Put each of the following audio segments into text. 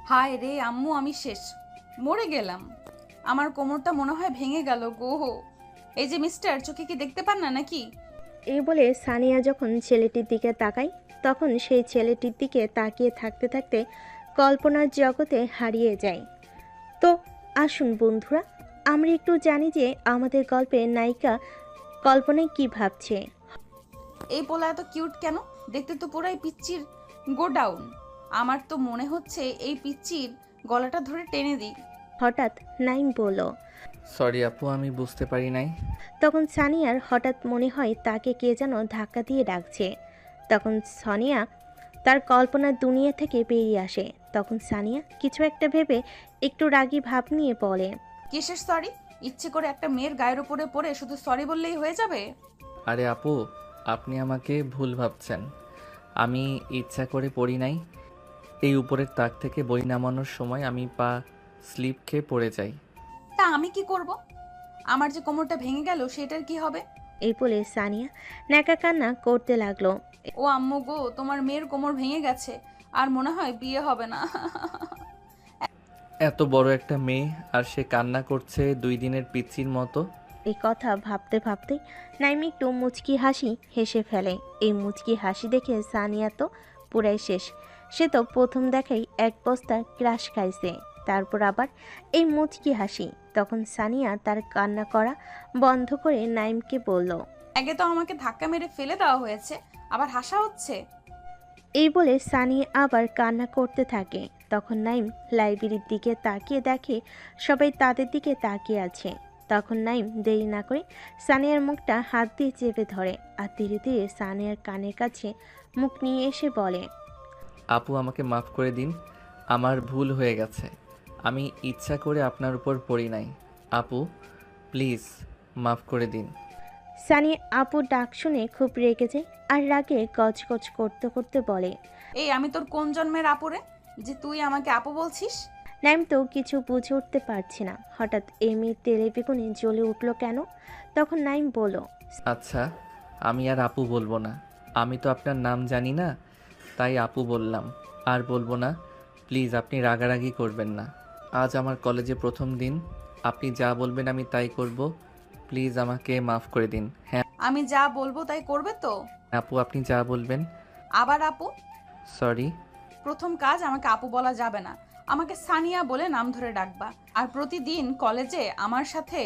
হায় রে আম্মু, আমি শেষ, মরে গেলাম। আমার কোমরটা মনে হয় ভেঙে গেল গো। এই যে মিস্টার, চোখে কি দেখতে পান না নাকি? এই বলে সানিয়া যখন ছেলেটির দিকে তাকায়, তখন সেই ছেলেটির দিকে তাকিয়ে থাকতে থাকতে কল্পনার জগতে হারিয়ে যায়। তো আসুন বন্ধুরা, আমরা একটু জানি যে আমাদের গল্পের নায়িকা কল্পনায় কি ভাবছে। এই পোলা এত কিউট কেন? দেখতে তো পুরাই পিচ্চির গোডাউন। আমার তো মনে হচ্ছে এই পিচ্চির গলাটা ধরে টেনে দিই। হঠাৎ নাইম বলল। সরি আপু, আমি বুঝতে পারি নাই। তখন সানিয়ার হঠাৎ মনে হয় তাকে কে যেন ধাক্কা দিয়ে ডাকছে। তখন সানিয়া তার কল্পনার দুনিয়া থেকে বেরিয়ে আসে। তখন সানিয়া কিছু একটা ভেবে একটু রাগী ভাব নিয়ে বলে। কিসের সরি? ইচ্ছে করে একটা মেয়ের গায়ের উপরে পড়ে শুধু সরি বললেই হয়ে যাবে? আরে আপু, আপনি আমাকে ভুল ভাবছেন। আমি ইচ্ছা করে পড়ি নাই। এই উপরের তাক থেকে বই নামানোর সময় আমি পা স্লিপ খেয়ে পড়ে যাই। তা আমি কি করব? আমার যে কোমরটা ভেঙে গেল সেটার কি হবে? এই বলে সানিয়া ন্যাকা কান্না করতে লাগলো। ও আম্মু গো, তোমার মেয়ের কোমর ভেঙে গেছে, আর মনে হয় বিয়ে হবে না। এত বড় একটা মেয়ে আর সে কান্না করছে 2 দিনের পিচ্চির মতো। এই কথা ভাবতে ভাবতে নাইম একটু মুচকি হাসি হেসে ফেলে। এই মুচকি হাসি দেখে সানিয়া তো পুরাই শেষ। সে তো প্রথম দেখাই এক বস্তা ক্রাশ খাইছে, তারপর আবার এই মুচকি হাসি। তখন সানিয়া তার কান্না করা বন্ধ করে নাইমকে বলল। আগে তো আমাকে ধাক্কা মেরে ফেলে দেওয়া হয়েছে, আবার হাসা হচ্ছে। এই বলে সানি আবার কান্না করতে থাকে। তখন নাইম লাইব্রেরির দিকে তাকিয়ে দেখে সবাই তাদের দিকে তাকিয়ে আছে। তখন নাইম দেরি না করে সানিয়ার মুখটা হাত দিয়ে চেপে ধরে আর ধীরে ধীরে সানিয়ার কানের কাছে মুখ নিয়ে এসে বলে। আপু আমাকে মাফ করে দিন, আমার ভুল হয়ে গেছে। আমি ইচ্ছা করে আপনার উপর পড়ি নাই। আপু প্লিজ মাফ করে দিন। সানি আপু ডাক শুনে খুব রেগে যায় আর রাগে গজগজ করতে করতে বলে। এই আমি তোর কোন জন্মের আপুরে যে তুই আমাকে আপু বলছিস? নাইম তো কিছু বুঝে উঠতে পারছে না হঠাৎ এই মেয়ের তেলে বেগুনে জ্বলে উঠল কেন। তখন নাইম বলল। আচ্ছা, আমি আর আপু বলবো না। আমি তো আপনার নাম জানি না, তাই আপু বললাম। আর বলবো না। প্লিজ আপনি রাগারাগি করবেন না। আজ আমার কলেজে প্রথম দিন। আপনি যা বলবেন আমি তাই করব। প্লিজ আমাকে মাফ করে দিন। হ্যাঁ আমি যা বলবো তাই করবে তো? আপু, আপনি যা বলবেন। আবার আপু? সরি। প্রথম কাজ, আমাকে আপু বলা যাবে না। আমাকে সানিয়া বলে নাম ধরে ডাকবা। আর প্রতিদিন কলেজে আমার সাথে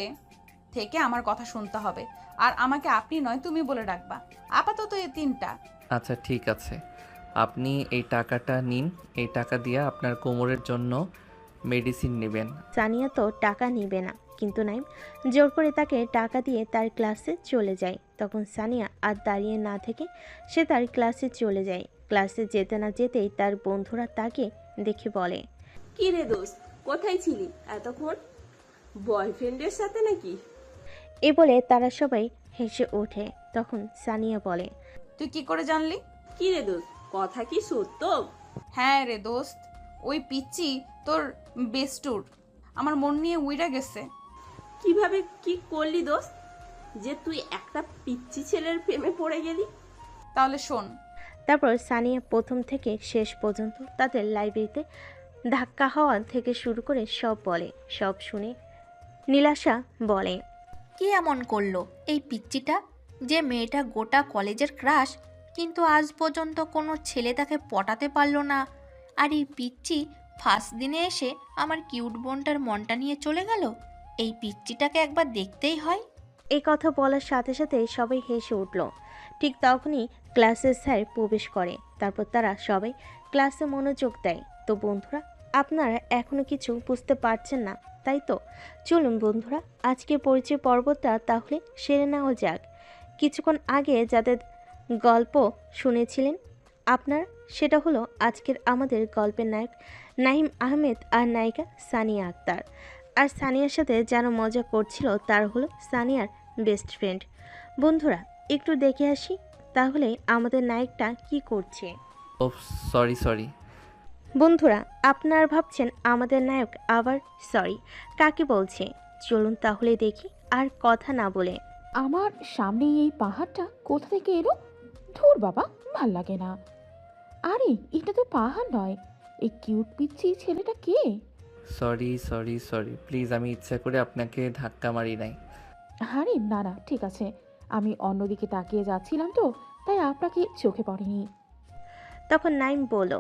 থেকে আমার কথা শুনতে হবে। আর আমাকে আপনি নয় তুমি বলে ডাকবা। আপাতত এই তিনটা। আচ্ছা ঠিক আছে, আপনি এই টাকাটা নিন। এই টাকা দিয়ে আপনার কোমরের জন্য মেডিসিন নেবেন। সানিয়া তো টাকা নিবে না, কিন্তু নাইম জোর করে তাকে টাকা দিয়ে তার ক্লাসে চলে যায়। তখন সানিয়া আর দাঁড়িয়ে না থেকে সে তার ক্লাসে চলে যায়। ক্লাসে যেতে না যেতেই তার বন্ধুরা তাকে দেখে বলে। কি রে দোস্ত, কোথায় ছিলি এতক্ষণ? বয়ফ্রেন্ডের সাথে নাকি? এ বলে তারা সবাই হেসে ওঠে। তখন সানিয়া বলে। তুই কি করে জানলি? কি রে দোস্ত, কথা কি সত্য? হ্যাঁ রে দোস্ত, ওই পিচ্চি তোর বেস্টুর আমার মন নিয়ে উইরা গেছে। কিভাবে কি করলি দোস্ত, যে তুই একটা পিচ্চি ছেলের প্রেমে পড়ে গেলি? তাহলে শোন। তারপর সানিয়া প্রথম থেকে শেষ পর্যন্ত তাদের লাইব্রেরিতে ধাক্কা হওয়া থেকে শুরু করে সব বলে। সব শুনে নীলাশা বলে। কি এমন করলো এই পিচ্চিটা যে মেয়েটা গোটা কলেজের ক্রাশ, কিন্তু আজ পর্যন্ত কোনো ছেলে তাকে পটাতে পারলো না। আর এই পিচ্চি ফার্স্ট দিনে এসে আমার কিউট বোনটার মনটা নিয়ে চলে গেল। এই পিচ্চিটাকে একবার দেখতেই হয়। এই কথা বলার সাথে সাথে সবাই হেসে উঠল। ঠিক তখনই ক্লাসের স্যার প্রবেশ করে। তারপর তারা সবাই ক্লাসে মনোযোগ দেয়। তো বন্ধুরা, আপনারা এখনো কিছু বুঝতে পারছেন না, তাই তো? চলুন বন্ধুরা, আজকে পরিচয় পর্বটা তাহলে সেরে নেওয়া যাক। কিছুক্ষণ আগে যাদের গল্প শুনেছিলেন আপনারা, সেটা হলো আজকের আমাদের গল্পের নায়ক নাহিম আহমেদ আর নায়িকা সানিয়া আক্তার। আর সানিয়ার সাথে যারা মজা করছিল তার হলো সানিয়ার বেস্ট ফ্রেন্ড। বন্ধুরা, একটু দেখে আসি তাহলে আমাদের নায়কটা কি করছে। ও সরি সরি। বন্ধুরা, আপনারা ভাবছেন আমাদের নায়ক আবার সরি কাকে বলছে। চলুন তাহলে দেখি আর কথা না বলে। আমার সামনে এই পাহাড়টা কোথা থেকে এলো? ধুর বাবা, ভাল লাগে না। আরে এটা তো পাহাড় নয়, এই কিউট পিচ্ছি ছেলেটা কে? সরি সরি সরি, প্লিজ, আমি ইচ্ছা করে আপনাকে ধাক্কা মারি নাই। আরে না না, ঠিক আছে। আমি অন্যদিকে তাকিয়ে যাচ্ছিলাম তো, তাই আপনাকে চোখে পড়েনি। তখন নাইম বলল,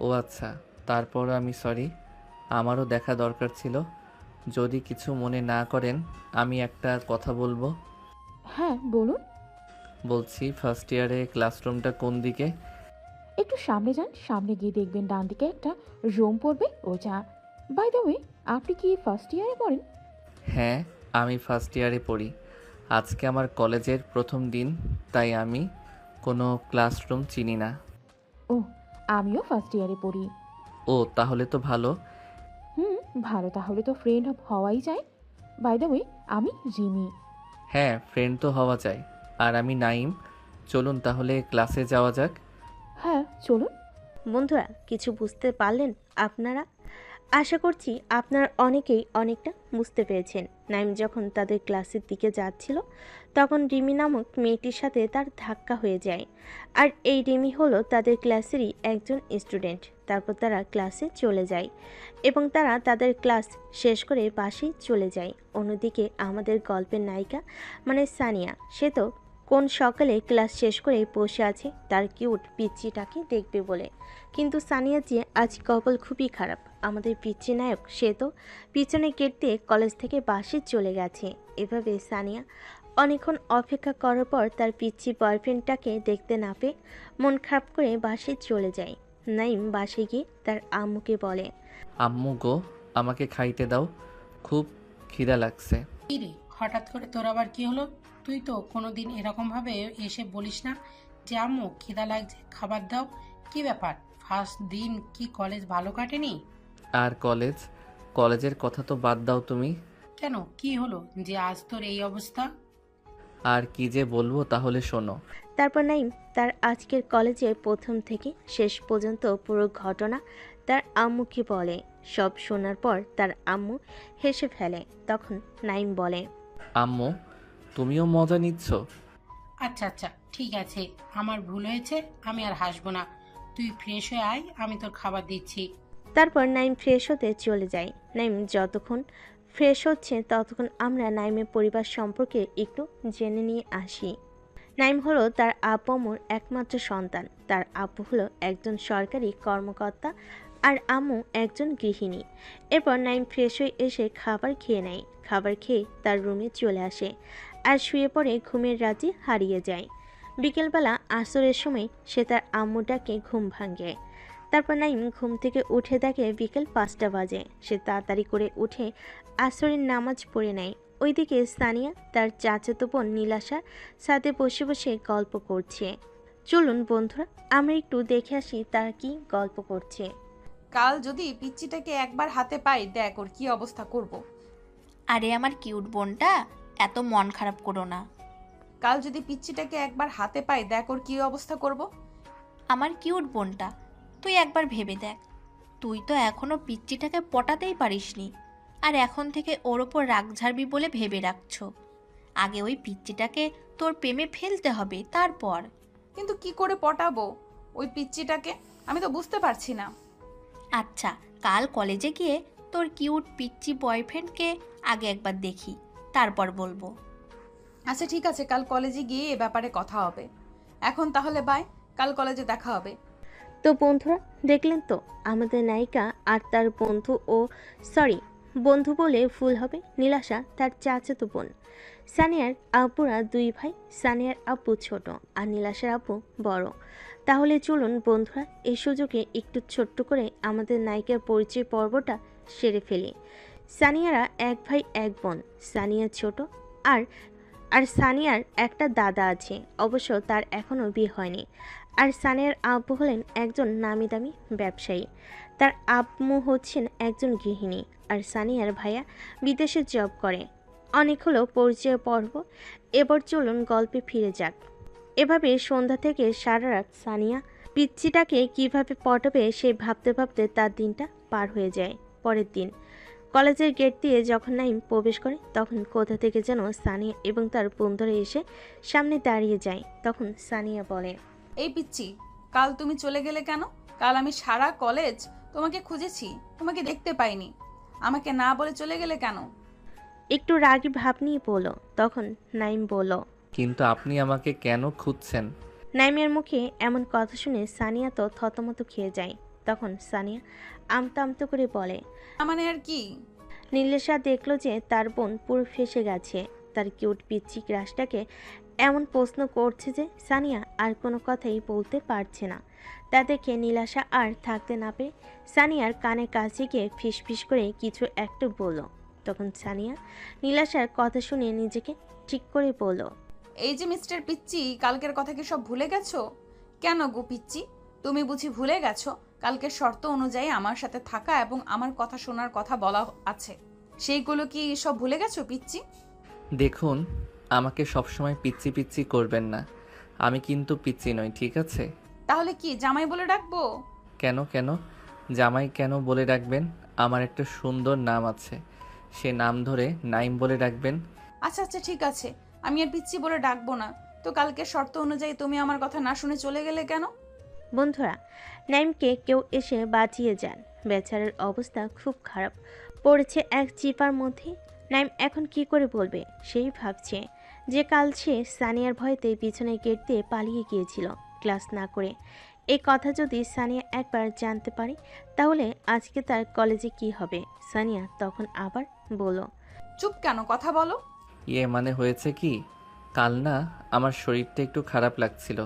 ও আচ্ছা, তারপরও আমি সরি, আমারও দেখা দরকার ছিল। যদি কিছু মনে না করেন আমি একটা কথা বলবো। হ্যাঁ বলুন। বলছি, ফার্স্ট ইয়ারে ক্লাসরুমটা কোন দিকে? একটু সামনে যান, সামনে গিয়ে দেখবেন ডান দিকে একটা রুম পড়বে, ওইটা। বাই দ্য ওয়ে, আপনি কি ফার্স্ট ইয়ারে পড়েন? হ্যাঁ, আমি ফার্স্ট ইয়ারে পড়ি। আজকে আমার কলেজের প্রথম দিন, তাই আমি কোনো ক্লাসরুম চিনি না। ও, আমিও ফার্স্ট ইয়ারে পড়ি। ও, তাহলে তো ভালো। হুম, ভালো, তাহলে তো ফ্রেন্ড হওয়াই যায়। বাই দ্য ওয়ে, আমি রিমি। হ্যাঁ, ফ্রেন্ড তো হওয়া যায়। আর আমি নাইম। চলুন তাহলে ক্লাসে যাওয়া যাক। হ্যাঁ চলুন। বন্ধুরা কিছু বুঝতে পারলেন আপনারা? আশা করছি আপনারা অনেকেই অনেকটা বুঝতে পেরেছেন। নাইম যখন তাদের ক্লাসের দিকে যাচ্ছিল তখন রিমি নামক মেয়েটির সাথে তার ধাক্কা হয়ে যায়। আর এই রিমি হলো তাদের ক্লাসেরই একজন স্টুডেন্ট। তারপর তারা ক্লাসে চলে যায় এবং তারা তাদের ক্লাস শেষ করে বাসে চলে যায়। অন্যদিকে আমাদের গল্পের নায়িকা মানে সানিয়া, সে তো কোন সকালে ক্লাস শেষ করে বসে আছে তার কিউট পিচ্চিটাকে দেখবে বলে। কিন্তু সানিয়া যে আজ কপাল খুবই খারাপ। আমাদের পিচ্চি নায়ক সে তো পিছনে গেট দিয়ে কলেজ থেকে বাসে চলে গেছে। এভাবে সানিয়া অনেকক্ষণ অপেক্ষা করার পর তার পিচ্চি বয়ফ্রেন্ডটাকে দেখতে না পেয়ে মন খারাপ করে বাসে চলে যায়। নাইম বাসে গিয়ে তার আম্মুকে বলে, আম্মু গো, আমাকে খাইতে দাও, খুব খিদা লাগছে। কি রে, হঠাৎ করে তোর আবার কি হলো? তুই তো কোনোদিন এরকম ভাবে এসে বলিস না যে আম্মু খিদা লাগছে, খাবার দাও। কি ব্যাপার, ফার্স্ট দিন কি কলেজ ভালো কাটেনি? আর কলেজের কথা তো বাদ দাও তুমি। কেন, কি হলো যে আজ তোর এই অবস্থা? আর কি যে বলবো তাহলে শোনো। তারপর নাইম তার আজকের কলেজে প্রথম থেকে শেষ পর্যন্ত পুরো ঘটনা তার আম্মুকে বলে। সব শোনার পর তার আম্মু হেসে ফেলে। তখন নাইম বলে, আম্মু, তুমিও মজা নিচ্ছ? আচ্ছা আচ্ছা, ঠিক আছে, আমার ভুল হয়েছে, আমি আর হাসবো না। তুই ফ্রেশ হয়ে আয়, আমি তোর খাবার দিচ্ছি। তারপর নাইম ফ্রেশ হতে চলে যায়। নাইম যতক্ষণ ফ্রেশ হচ্ছে ততক্ষণ আমরা নাইমের পরিবার সম্পর্কে একটু জেনে নিয়ে আসি। নাইম হলো তার আব্বু আম্মুর একমাত্র সন্তান। তার আব্বু হলো একজন সরকারি কর্মকর্তা আর আম্মু একজন গৃহিণী। এরপর নাইম ফ্রেশ হয়ে এসে খাবার খেয়ে নেয়। খাবার খেয়ে তার রুমে চলে আসে আর শুয়ে পড়ে ঘুমের রাতে হারিয়ে যায়। বিকেলবেলা আসরের সময় সে তার আম্মুটাকে ঘুম ভাঙে। তারপর নাইম ঘুম থেকে উঠে দেখে বিকেল 5টা বাজে। সে তাড়াতাড়ি করে উঠে আসরের নামাজ পড়ে নেয়। ওইদিকে সানিয়া তার চাচাতো বোন নীলাশার সাথে বসে বসে গল্প করছে। চলুন বন্ধুরা আমরা একটু দেখে আসি তারা কি গল্প করছে। কাল যদি পিচ্চিটাকে একবার হাতে পাই, দেখ ওর কি অবস্থা করব। আরে আমার কিউট বোনটা, এত মন খারাপ করো না। কাল যদি পিচ্চিটাকে একবার হাতে পাই, দেখ ওর কি অবস্থা করব। আমার কিউট বোনটা, তুই একবার ভেবে দেখ, তুই তো এখনো পিচ্চিটাকে পটাতেই পারিসনি, আর এখন থেকে ওর ওপর রাগ ঝাড়বি বলে ভেবে রাখছো। আগে ওই পিচ্চিটাকে তোর প্রেমে ফেলতে হবে, তারপর। কিন্তু কি করে পটাবো ওই পিচ্চিটাকে, আমি তো বুঝতে পারছি না। আচ্ছা, কাল কলেজে গিয়ে তোর কিউট পিচ্চি বয়ফ্রেন্ডকে আগে একবার দেখি, তারপর বলবো। আচ্ছা ঠিক আছে, কাল কলেজে গিয়ে এ ব্যাপারে কথা হবে। এখন তাহলে বাই, কাল কলেজে দেখা হবে। তো বন্ধুরা দেখলেন তো আমাদের নায়িকা আর তার বন্ধু, ও সরি বন্ধু বলে ভুল হবে, নীলাশা তার চাচাতো বোন। সানিয়ার আব্বুরা দুই ভাই। সানিয়ার আব্বু ছোট আর নীলাশার আব্বু বড়। তাহলে চলুন বন্ধুরা এই সুযোগে একটু ছোট্ট করে আমাদের নায়িকার পরিচয় পর্বটা সেরে ফেলি। সানিয়ারা এক ভাই এক বোন। সানিয়া ছোট আর আর সানিয়ার একটা দাদা আছে, অবশ্য তার এখনও বিয়ে হয়নি। আর সানিয়ার আব্বু হলেন একজন নামি দামি ব্যবসায়ী। তার আম্মু হচ্ছেন একজন গৃহিণী। আর সানিয়ার ভাইয়া বিদেশে জব করে। অনেক হলো পরিচয় পর্ব, এবার চলুন গল্পে ফিরে যাক। এভাবে সন্ধ্যা থেকে সারা রাত সানিয়া পিচ্চিটাকে কিভাবে পটাবে সে ভাবতে ভাবতে তার দিনটা পার হয়ে যায়। পরের দিন কলেজের গেট দিয়ে যখন নাইম প্রবেশ করে তখন কোথা থেকে যেন সানিয়া এবং তার বন্ধুরা এসে সামনে দাঁড়িয়ে যায়। তখন সানিয়া বলে, এই পিচ্চি, কাল তুমি চলে গেলে কেন? কাল আমি সারা কলেজ তোমাকে খুঁজেছি, তোমাকে দেখতে পাইনি। আমাকে না বলে চলে গেলে কেন? একটু রাগী ভাব নিয়ে বলল। তখন নাইম বলল। কিন্তু আপনি আমাকে কেন খুঁজছেন? নাইমের মুখে এমন কথা শুনে সানিয়া তো থতমত খেয়ে যায়। তখন সানিয়া আমতা আমতা করে বলে। মানে আর কি? নীলেশা দেখলো যে তার বোন পুরো ফেসে গেছে। তার কিউট পিচ্চি ক্রাশটাকে এমন প্রশ্ন করছে যে সানিয়া আর কোনো কথাই বলতে পারছে না। তা দেখে নীলাশা আর থাকতে না পেরে সানিয়ার কানে কাছে গিয়ে ফিসফিস করে কিছু একটা বলল। তখন সানিয়া নীলাশার কথা শুনে নিজেকে ঠিক করে বলল। এই যে মিস্টার পিচ্চি, কালকের কথা কি সব ভুলে গেছো? কেন গো পিচ্চি, তুমি বুঝি ভুলে গেছো কালকের শর্ত অনুযায়ী আমার সাথে থাকা এবং আমার কথা শোনার কথা বলা আছে? সেইগুলো কি সব ভুলে গেছো পিচ্চি? দেখুন, আমাকে সবসময় পিচ্চি পিচ্চি করবেন না। আমি কিন্তু পিচ্চি নই, ঠিক আছে? তাহলে কি জামাই বলে ডাকবো? কেন কেন জামাই কেন বলে ডাকবেন? আমার একটা সুন্দর নাম আছে, সে নাম ধরে নাইম বলে ডাকবেন। আচ্ছা আচ্ছা ঠিক আছে, আমি আর পিচ্চি বলে ডাকবো না। তো কালকের শর্ত অনুযায়ী তুমি আমার কথা না শুনে চলে গেলে কেন? বন্ধুরা, নাইমকে কেউ এসে বাঁচিয়ে যান। বেচারার অবস্থা খুব খারাপ, পড়েছে এক চিপার মধ্যে। নাইম এখন কি করে বলবে সেই ভাবছে যে কাল সে সানিয়ার ভয়তে পিছনে গেট দিয়ে পালিয়ে গিয়েছিল ক্লাস না করে। এই কথা যদি সানিয়া একবার জানতে পারে তাহলে আজকে তার কলেজে কি হবে। সানিয়া তখন আবার বলল। চুপ কেন, কথা বলো। মানে হয়েছে কি, কাল না আমার শরীরটা একটু খারাপ লাগছিল,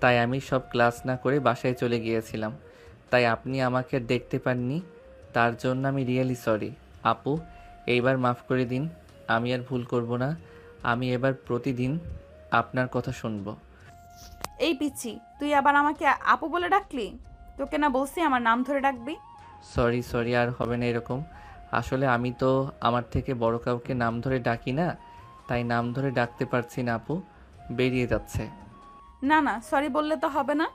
তাই আমি সব ক্লাস না করে বাসায় চলে গিয়েছিলাম। তাই আপনি আমাকে দেখতে পাননি, তার জন্য আমি রিয়েলি সরি। আপু, এইবার মাফ করে দিন, আমি আর ভুল করব না। আমি এবার প্রতিদিন আপনার কথা শুনবো। এই পিচ্চি, তুই আবার আমাকে আপু বলে ডাকলি? তোকে না বলছি আমার নাম ধরে ডাকবি? সরি সরি, আর হবে না এরকম। আসলে আমি তো আমার থেকে বড় কাউকে নাম ধরে ডাকি না, তাই নাম ধরে ডাকতে পারছি না আপু, বেরিয়ে যাচ্ছে। না না, সরি বললে তো হবে না।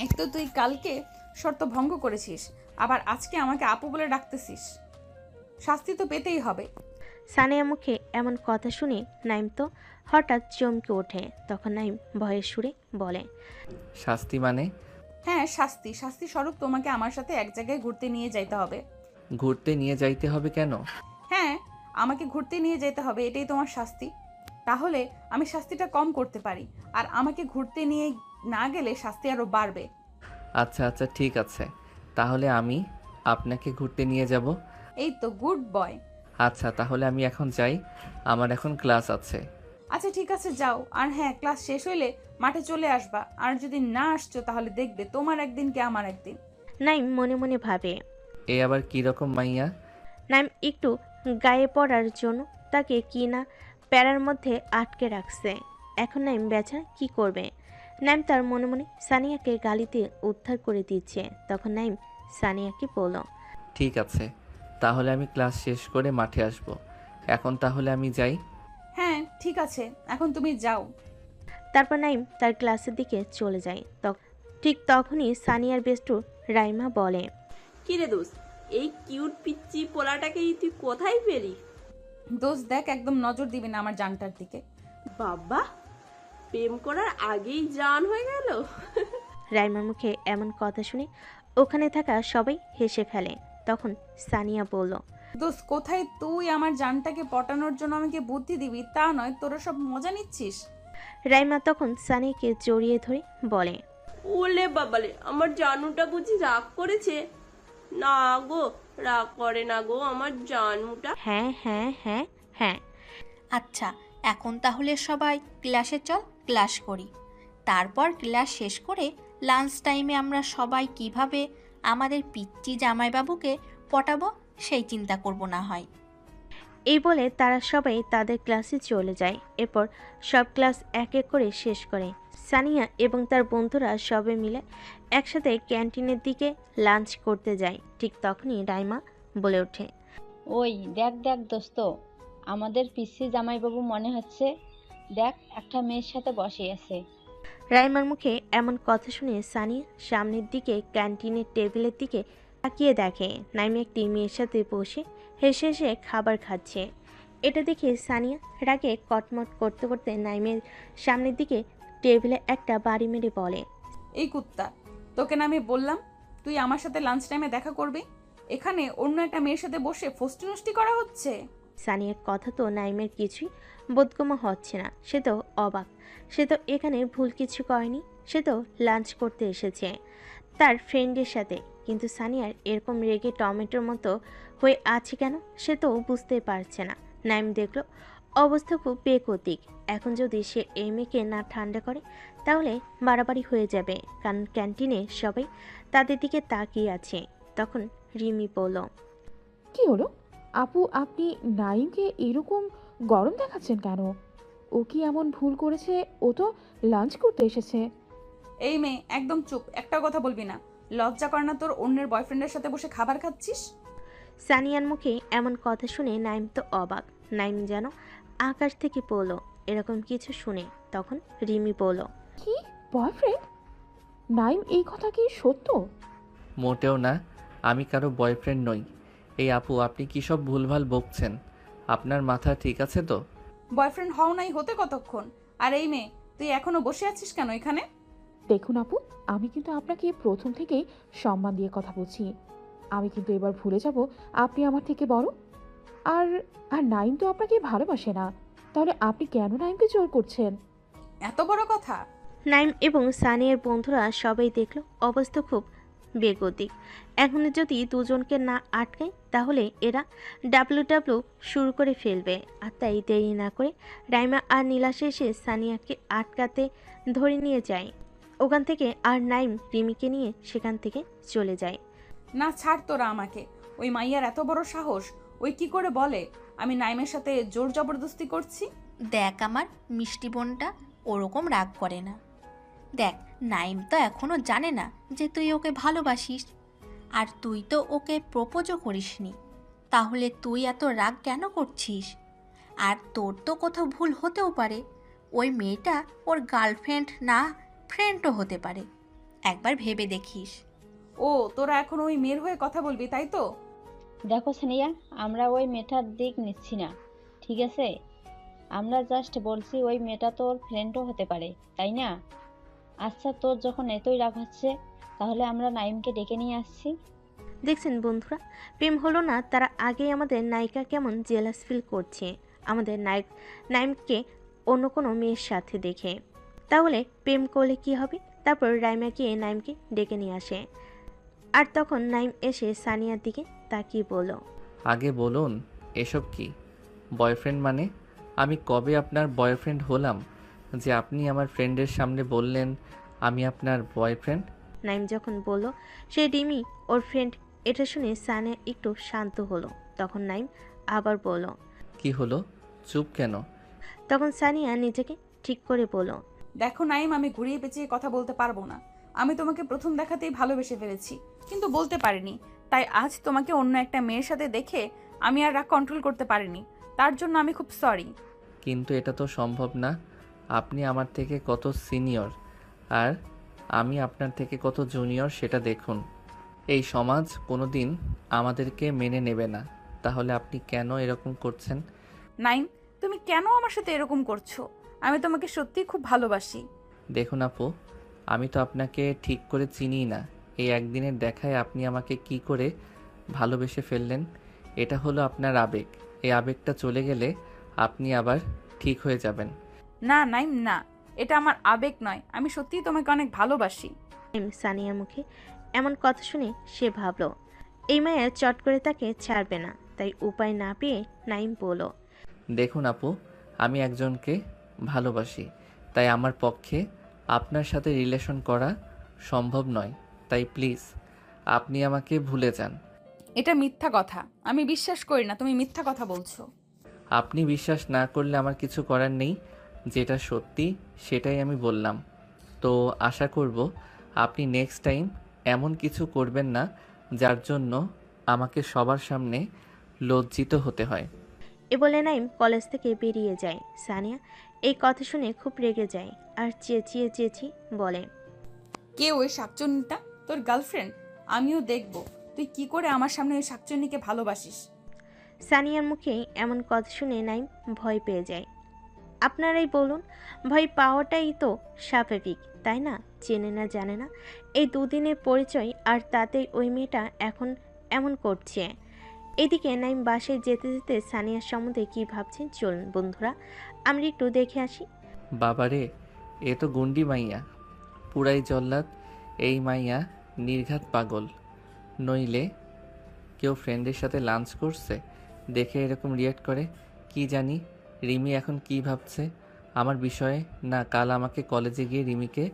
এক তো তুই কালকে শর্ত ভঙ্গ করেছিস, আবার আজকে আমাকে আপু বলে ডাকতেছিস। শাস্তি তো পেতেই হবে। সানিয়া মুখে এমন কথা শুনে নাইম তো হঠাৎ চমকে ওঠে। তখন নাইম ভয়ের সুরে বলে। শাস্তি মানে? হ্যাঁ শাস্তি, শাস্তি স্বরূপ তোমাকে আমার সাথে এক জায়গায় ঘুরতে নিয়ে যাইতে হবে। ঘুরতে নিয়ে যাইতে হবে কেন? হ্যাঁ, আমাকে ঘুরতে নিয়ে যেতে হবে, এটাই তোমার শাস্তি। তাহলে আমি শাস্তিটা কম করতে পারি, আর আমাকে ঘুরতে নিয়ে না গেলে শাস্তি আরো বাড়বে। আচ্ছা আচ্ছা ঠিক আছে, তাহলে আমি আপনাকে ঘুরতে নিয়ে যাব। এই তো গুড বয়। আচ্ছা তাহলে আমি এখন যাই, আমার এখন ক্লাস আছে। আচ্ছা ঠিক আছে যাও, আর হ্যাঁ ক্লাস শেষ হইলে মাঠে চলে আসবা। আর যদি না আসছো তাহলে দেখবে তোমার একদিন কি আমার একদিন। নাইম মনে মনে ভাবে। এ আবার কি রকম মাইয়া? নাইম একটু গায়ে পড়ার জন্য তাকে কি না প্যারার মধ্যে আটকে রাখছে। এখন নাইম বেচারা কি করবে। নাইম তার মনে মনে সানিয়াকে গালিতে উদ্ধার করে দিচ্ছে। তখন নাইম সানিয়াকে বলল। ঠিক আছে, তাহলে আমি ক্লাস শেষ করে মাঠে আসব। এখন তাহলে আমি যাই। হ্যাঁ ঠিক আছে, এখন তুমি যাও। তারপর নাইম তার ক্লাসের দিকে চলে যায়। ঠিক তখনই সানিয়ার বেস্টু রাইমা বলে। কিরে দোস্ত, এই কিউট পিচ্চি পোলাটাকেই তুই কোথায় পেলি? দোস্ত দেখ, একদম নজর দিবি না আমার জানটার দিকে। বাবা, প্রেম করার আগেই জান হয়ে গেল। রাইমার মুখে এমন কথা শুনে ওখানে থাকা সবাই হেসে ফেলে। তখন সানিয়া বলল। দোস্ত কোথায় তুই আমার জানটাকে পটানোর জন্য আমাকে বুদ্ধি দিবি তা নয়, তোরা সব মজা নিচ্ছিস। রাইমা তখন সানিয়াকে জড়িয়ে ধরে বলে। ওলে বাবালে, আমার জানুটা বুঝি রাগ করেছে? না গো, রাগ করে না গো আমার জানুটা। হ্যাঁ হ্যাঁ হ্যাঁ হ্যাঁ। আচ্ছা, এখন তাহলে সবাই ক্লাসে চল, ক্লাস করি। তারপর ক্লাস শেষ করে লাঞ্চ টাইমে আমরা সবাই কিভাবে আমাদের পিচ্চি জামাইবাবুকে পটাবো সেই চিন্তা করব না হয়। এই বলে তারা সবাই তাদের ক্লাসে চলে যায়। এরপর সব ক্লাস এক এক করে শেষ করে সানিয়া এবং তার বন্ধুরা সবে মিলে একসাথে ক্যান্টিনের দিকে লাঞ্চ করতে যায়। ঠিক তখনই রাইমা বলে ওঠে। ওই দেখ দেখ দোস্ত, আমাদের পিসি জামাইবাবু মনে হচ্ছে, দেখ একটা মেয়ের সাথে বসে আছে। রাইমার মুখে এমন কথা শুনে সানিয়া সামনের দিকে ক্যান্টিনের টেবিলের দিকে তাকিয়ে দেখে নাইম একটি মেয়ের সাথে বসে হেসে হেসে খাবার খাচ্ছে। এটা দেখে সানিয়া রাগে কটমট করতে করতে নাইমের সামনের দিকে টেবিলে একটা বাড়ি মেরে বলে। এই কুত্তা, তোকে না আমি বললাম তুই আমার সাথে লাঞ্চ টাইমে দেখা করবি? এখানে অন্য একটা মেয়ের সাথে বসে ফষ্টি নষ্টি করা হচ্ছে। সানিয়ার কথা তো নাইমের কিছুই বোধগম্য হচ্ছে না। সে তো অবাক। সে তো এখানে ভুল কিছু করেনি। সে তো লাঞ্চ করতে এসেছে তার ফ্রেন্ডের সাথে। কিন্তু সানিয়ার এরকম রেগে টমেটোর মতো হয়ে আছে কেন, সে তো বুঝতে পারছে না। নাইম দেখলো অবস্থা খুব বেগতিক। এখন যদি সে এই মেয়েকে না ঠান্ডা করে তাহলে বাড়াবাড়ি হয়ে যাবে, কারণ ক্যান্টিনে সবাই তাদের দিকে তাকিয়ে আছে। তখন রিমি বলল, কি হলো আপু, আপনি নাইমকে এরকম গরম দেখাচ্ছেন কেন? ও কি এমন ভুল করেছে? ও তো লাঞ্চ করতে এসেছে। এই মেয়ে, একদম চুপ, একটা কথা বলবি না। লজ্জা করে না তোর অন্যের বয়ফ্রেন্ডের সাথে বসে খাবার খাচ্ছিস? সানিয়ার মুখে এমন কথা শুনে নাইম তো অবাক। নাইম যেন আকাশ থেকে পড়লো এরকম কিছু শুনে। তখন রিমি বলল, কি বয়ফ্রেন্ড? নাইম, এই কথা কি সত্য? মোটেও না, আমি কারো বয়ফ্রেন্ড নই। এই আপু, আপনি কী সব ভুলভাল বকছেন? আপনার মাথা ঠিক আছে তো? বয়ফ্রেন্ড হও নাই হতে কতক্ষণ? আর এই মেয়ে, তুই এখনো বসে আছিস কেন এখানে? দেখুন আপু, আমি কিন্তু আপনাকে প্রথম থেকেই সম্মান দিয়ে কথা বলছি। আমি কিন্তু এবার ভুলে যাব আপনি আমার থেকে বড়। আর আর নাইম তো আপনাকে ভালোবাসে না, তাহলে আপনি কেন নাইমকে জোর করছেন? এত বড় কথা? নাইম এবং সানিয়ার বন্ধুরা সবাই দেখলো অবস্থা খুব বেগতিক। এখন যদি দুজনকে না আটকায় তাহলে এরা ডাব্লু শুরু করে ফেলবে। আর তাই দেরি না করে রাইমা আর নীলাশ এসে সানিয়াকে আটকাতে ধরে নিয়ে যায় ওখান থেকে। আর নাইম রিমিকে নিয়ে সেখান থেকে চলে যায়। না, ছাড় তোরা আমাকে। ওই মাইয়ার এত বড় সাহস! ওই কি করে বলে আমি নাইমের সাথে জোর জবরদস্তি করছি? দেখ আমার মিষ্টি বোনটা ওরকম রাগ করে না। দেখ, নাইম তো এখনও জানে না যে তুই ওকে ভালোবাসিস, আর তুই তো ওকে প্রপোজও করিসনি। তাহলে তুই এত রাগ কেন করছিস? আর তোর তো কোথাও ভুল হতেও পারে। ওই মেয়েটা ওর গার্লফ্রেন্ড না, ফ্রেন্ডও হতে পারে। একবার ভেবে দেখিস। ও, তোরা এখন ওই মেয়ের হয়ে কথা বলবি, তাই তো? দেখো সানিয়া, আমরা ওই মেয়েটার দিক নিচ্ছি না, ঠিক আছে? আমরা জাস্ট বলছি ওই মেয়েটা তোর ফ্রেন্ডও হতে পারে, তাই না? আচ্ছা, তোর যখন এতই রাগ হচ্ছে তাহলে আমরা নাইমকে ডেকে নিয়ে আসছি। দেখছেন বন্ধুরা, প্রেম হলো না, তারা আগেই আমাদের নায়িকা কেমন জেলাস ফিল করছে আমাদের নাইমকে অন্য কোনো মেয়ের সাথে দেখে। তাহলে প্রেম করলে কি হবে? তারপর রাইমা গিয়ে নাইমকে ডেকে নিয়ে আসে। আর তখন নাইম এসে সানিয়ার দিকে তাকিয়ে বলল, আগে বলুন, এসব কি? বয়ফ্রেন্ড মানে? আমি কবে আপনার বয়ফ্রেন্ড হলাম যে আপনি আমার ফ্রেন্ডের সামনে বললেন আমি আপনার বয়ফ্রেন্ড? নাইম যখন বলল সে রিমি ওর ফ্রেন্ড, এটা শুনে সানিয়া একটু শান্ত হলো। তখন নাইম আবার বলল, কি হলো, চুপ কেন? তখন সানিয়া নিজেকে ঠিক করে বলল, দেখো নাইম, আমি ঘুরিয়ে পেঁচিয়ে কথা বলতে পারবো না। আমি তোমাকে প্রথম দেখাতেই ভালোবেসে ফেলেছি, কিন্তু বলতে পারিনি। তাই আজ তোমাকে অন্য একটা মেয়ের সাথে দেখে আমি আর রাগ কন্ট্রোল করতে পারিনি। তার জন্য আমি খুব সরি। কিন্তু এটা তো সম্ভব না। আপনি আমার থেকে কত সিনিয়র আর আমি আপনার থেকে কত জুনিয়র, সেটা দেখুন। এই সমাজ কোনো দিন আমাদেরকে মেনে নেবে না। তাহলে আপনি কেন এরকম করছেন? নাইম, তুমি কেন আমার সাথে এরকম করছো? আমি তোমাকে সত্যিই খুব ভালোবাসি। দেখুন আপু, আমি তো আপনাকে ঠিক করে চিনিই না। এই একদিনের দেখায় আপনি আমাকে কি করে ভালোবেসে ফেললেন? এটা হলো আপনার আবেগ। এই আবেগটা চলে গেলে আপনি আবার ঠিক হয়ে যাবেন। না নাইম, না, এটা আমার আবেগ নয়। আমি সত্যিই তোমাকে অনেক ভালোবাসি। নাইম সানিয়ার মুখে এমন কথা শুনে সে ভাবল এই মায়া চট করে তাকে ছাড়বে না। তাই উপায় না পেয়ে নাইম বলল, দেখুন আপু, আমি একজনকে ভালোবাসি, তাই আমার পক্ষে আপনার সাথে রিলেশন করা সম্ভব নয়। তাই প্লিজ আপনি আমাকে ভুলে যান। এটা মিথ্যা কথা, আমি বিশ্বাস করি না তুমি মিথ্যা কথা বলছো। আপনি বিশ্বাস না করলে আমার কিছু করার নেই। যেটা সত্যি সেটাই আমি বললাম। তো আশা করব আপনি নেক্সট টাইম এমন কিছু করবেন না যার জন্য আমাকে সবার সামনে লজ্জিত হতে হয়। এ বলে নাইম কলেজ থেকে বেরিয়ে যায়। সানিয়া এই কথা শুনে খুব রেগে যায় আর চেঁচিয়ে বলে, কে ওই শাকচুন্নিটা? তোর গার্লফ্রেন্ড? আমিও দেখব তুই কি করে আমার সামনে ওই শাকচুন্নিকে ভালোবাসিস। সানিয়ার মুখে এমন কথা শুনে নাইম ভয় পেয়ে যায়। আপনারাই বলুন, ভয় পাওয়াটাই তো স্বাভাবিক। তাই না? চেনে না, জানে না। এই দুদিনের পরিচয়, আর তাতেই ওই মেয়েটা এখন এমন করছে। এদিকে নাইম বাসায় যেতে যেতে সানিয়ার সম্বন্ধে কী ভাবছেন চলুন বন্ধুরা আমরা একটু দেখে আসি। বাবারে, এ তো গুন্ডি মাইয়া, পুরাই জল্লাদ। এই মাইয়া নির্ঘাত পাগল। নইলে কেউ ফ্রেন্ডের সাথে লাঞ্চ করছে দেখে এরকম রিয়াক্ট করে। কি জানি রিমি এখন কি ভাবছে আমার বিষয়ে। না, কাল আমাকে কলেজে গিয়ে রিমিকে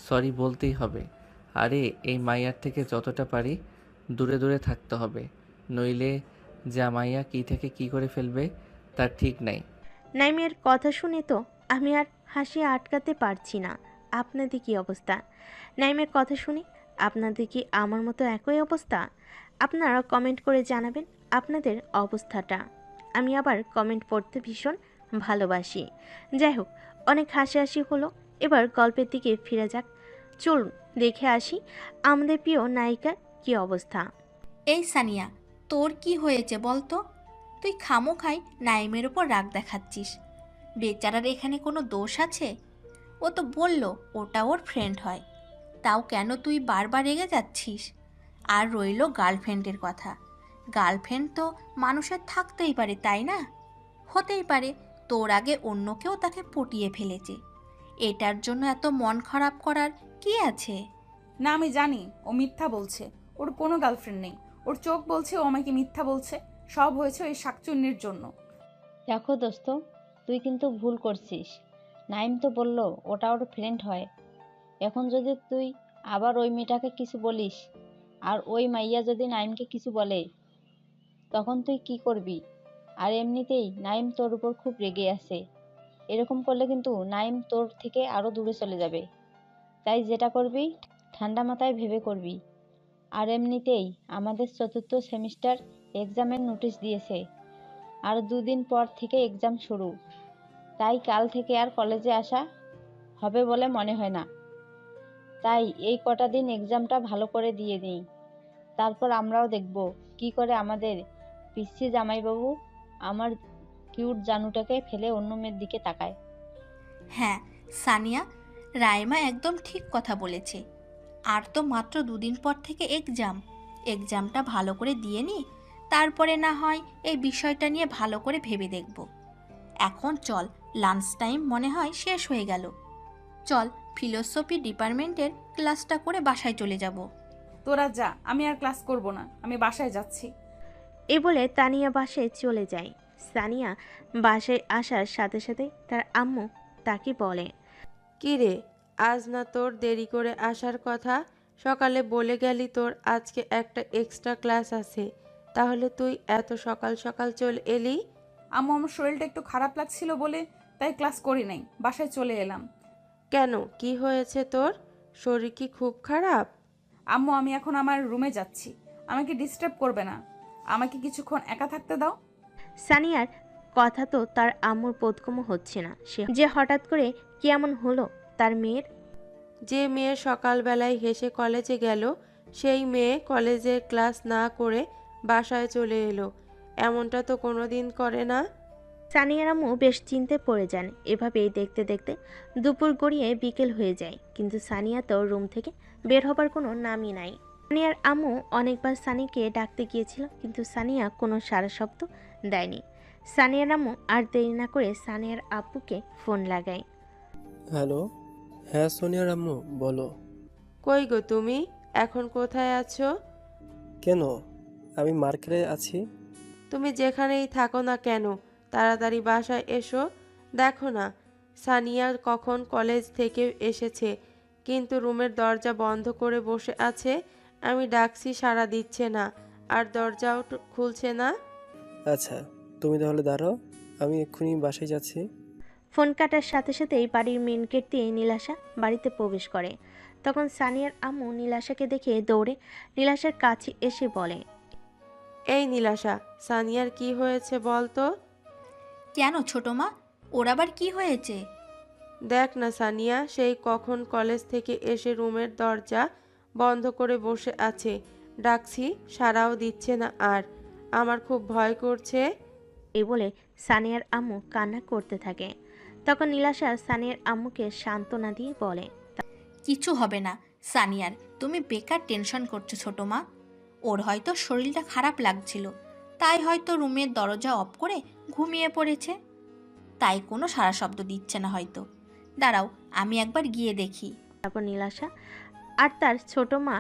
সরি বলতেই হবে। আরে এই মাইয়ার থেকে যতটা পারি দূরে দূরে থাকতে হবে, নইলে যা মাইয়া কি থেকে কি করে ফেলবে তার ঠিক নাই। নাইমের কথা শুনে তো আমি আর হাসি আটকাতে পারছি না। আপনাদের কি অবস্থা? নাইমের কথা শুনে আপনাদের কি আমার মতো একই অবস্থা? আপনারা কমেন্ট করে জানাবেন আপনাদের অবস্থাটা। আমি আবার কমেন্ট পড়তে ভীষণ ভালোবাসি। যাই হোক, অনেক হাসাহাসি হলো, এবার গল্পের দিকে ফিরে যাক। চলুন দেখে আসি আমাদের প্রিয় নায়িকার কি অবস্থা। এই সানিয়া, তোর কি হয়েছে বল তো? তুই খামোখাই নাইমের ওপর রাগ দেখাচ্ছিস। বেচারার এখানে কোনো দোষ আছে? ও তো বলল ওটা ওর ফ্রেন্ড হয়, তাও কেন তুই বারবার রেগে যাচ্ছিস? আর রইল গার্লফ্রেন্ডের কথা। গার্লফ্রেন্ড তো মানুষের থাকতেই পারে, তাই না? হতেই পারে তোর আগে অন্য কেউ তাকে পটিয়ে ফেলেছে। এটার জন্য এত মন খারাপ করার কি আছে? না, আমি জানি ও মিথ্যা বলছে। ওর কোনো গার্লফ্রেন্ড নেই। ওর চোখ বলছে ও আমাকে মিথ্যা বলছে। সব হয়েছে ওই শাকচুন্নির জন্য। দেখো দোস্ত, তুই কিন্তু ভুল করছিস। নাইম তো বলল ওটা ওর ফ্রেন্ড হয়। এখন যদি তুই আবার ওই মেয়েটাকে কিছু বলিস, আর ওই মাইয়া যদি নাইমকে কিছু বলে, তখন তুই কি করবি? আর এমনিতেই নাইম তোর উপর খুব রেগে আছে। এরকম করলে কিন্তু নাইম তোর থেকে আরো দূরে চলে যাবে। তাই যেটা করবি ঠান্ডা মাথায় ভেবে করবি। আর এমনিতেই আমাদের ৪র্থ সেমিস্টার এক্সামের নোটিশ দিয়েছে। আর ২ দিন পর থেকে এক্সাম শুরু। তাই কাল থেকে আর কলেজে আসা হবে বলে মনে হয় না। তাই এই কটা দিন এক্সামটা ভালো করে দিয়ে নিই। তারপর আমরাও দেখব কি করে আমাদের পিচ্চি জামাইবাবু আমার কিউট জানুটাকে ফেলে অন্য মেয়ের দিকে তাকায়। হ্যাঁ সানিয়া, রাইমা একদম ঠিক কথা বলেছে। আর তো মাত্র 2 দিন পর থেকে এক্সামটা ভালো করে দিয়ে নি, তারপরে না হয় এই বিষয়টা নিয়ে ভালো করে ভেবে দেখব। এখন চল, লাঞ্চ টাইম মনে হয় শেষ হয়ে গেল। চল ফিলোসফি ডিপার্টমেন্টের ক্লাসটা করে বাসায় চলে যাব। তোরা যা, আমি আর ক্লাস করব না, আমি বাসায় যাচ্ছি। এ বলে তানিয়া বাসায় চলে যায়। সানিয়া বাসায় আসার সাথে সাথে তার আম্মু তাকে বলে, কি রে, আজ না তোর দেরি করে আসার কথা? সকালে বলে গেলি তোর আজকে একটা এক্সট্রা ক্লাস আছে, তাহলে তুই এত সকাল সকাল চলে এলি? আম্মু, আমার শরীরটা একটু খারাপ লাগছিল বলে তাই ক্লাস করি নাই, বাসায় চলে এলাম। কেন, কি হয়েছে তোর? শরীর কি খুব খারাপ? আম্মু, আমি এখন আমার রুমে যাচ্ছি, আমাকে ডিস্টার্ব করবে না, আমাকে কিছুক্ষণ একা থাকতে দাও। সানিয়ার কথা তো তার আম্মুর বোধগম্য হচ্ছে না। সে যে হঠাৎ করে কি এমন হলো তার মেয়ের। যে মেয়ে সকালবেলায় হেসে কলেজে গেল, সেই মেয়ে কলেজের ক্লাস না করে বাসায় চলে এলো, এমনটা তো কোনোদিন করে না। সানিয়ার আম্মু বেশ চিন্তায় পড়ে যান। এভাবেই দেখতে দেখতে দুপুর গড়িয়ে বিকেল হয়ে যায়, কিন্তু সানিয়া তো রুম থেকে বের হবার কোনো নামই নাই। সানিয়ার আম্মু অনেকবার সানিকে ডাকতে গিয়েছিল, কিন্তু সানিয়া কোনো সাড়া শব্দ দেয়নি। সানিয়ার আম্মু আর দেরি না করে সানিয়ার আব্বুকে ফোন লাগায়। হ্যালো, হ্যাঁ সোনিয়ার আম্মু বলো। কই গো তুমি, এখন কোথায় আছো? কেন, আমি মার্কেটে আছি। তুমি যেখানেই থাকো না কেন তাড়াতাড়ি বাসায় এসো। দেখো না, সানিয়া কখন কলেজ থেকে এসেছে, কিন্তু রুমের দরজা বন্ধ করে বসে আছে। আমি ডাকছি সাড়া দিচ্ছে না, আর দরজাও খুলছে না। আচ্ছা, তুমি তাহলে দাঁড়াও, আমি এক্ষুনি বাসায় যাচ্ছি। ফোন কাটার সাথে সাথেই বাড়ির মেন গেট দিয়ে নীলাশা বাড়িতে প্রবেশ করে। তখন সানিয়ার আম্মু নীলাশাকে দেখে দৌড়ে নীলাশার কাছে এসে বলে, এই নীলাশা, সানিয়ার কি হয়েছে বল তো? কেন ছোট মা, ওর আবার কি হয়েছে? দেখ না সানিয়া, সেই কখন কলেজ থেকে এসে রুমের দরজা বন্ধ করে বসে আছে, ডাকছি সাড়াও দিচ্ছে না, আর আমার খুব ভয় করছে। এই বলে সানিয়ার আম্মু কান্না করতে থাকে। তখন নীলাশা সানিয়ার আম্মুকে সান্ত্বনা দিয়ে বলে, কিছু হবে না সানিয়ার, তুমি বেকার টেনশন করছো ছোট মা। ওর হয়তো শরীরটা খারাপ লাগছিল, তাই হয়তো রুমের দরজা অফ করে ঘুমিয়ে পড়েছে, তাই কোনো সাড়া শব্দ দিচ্ছে না হয়তো। দাঁড়াও, আমি একবার গিয়ে দেখি। তারপর নীলাশা আর তার ছোট মা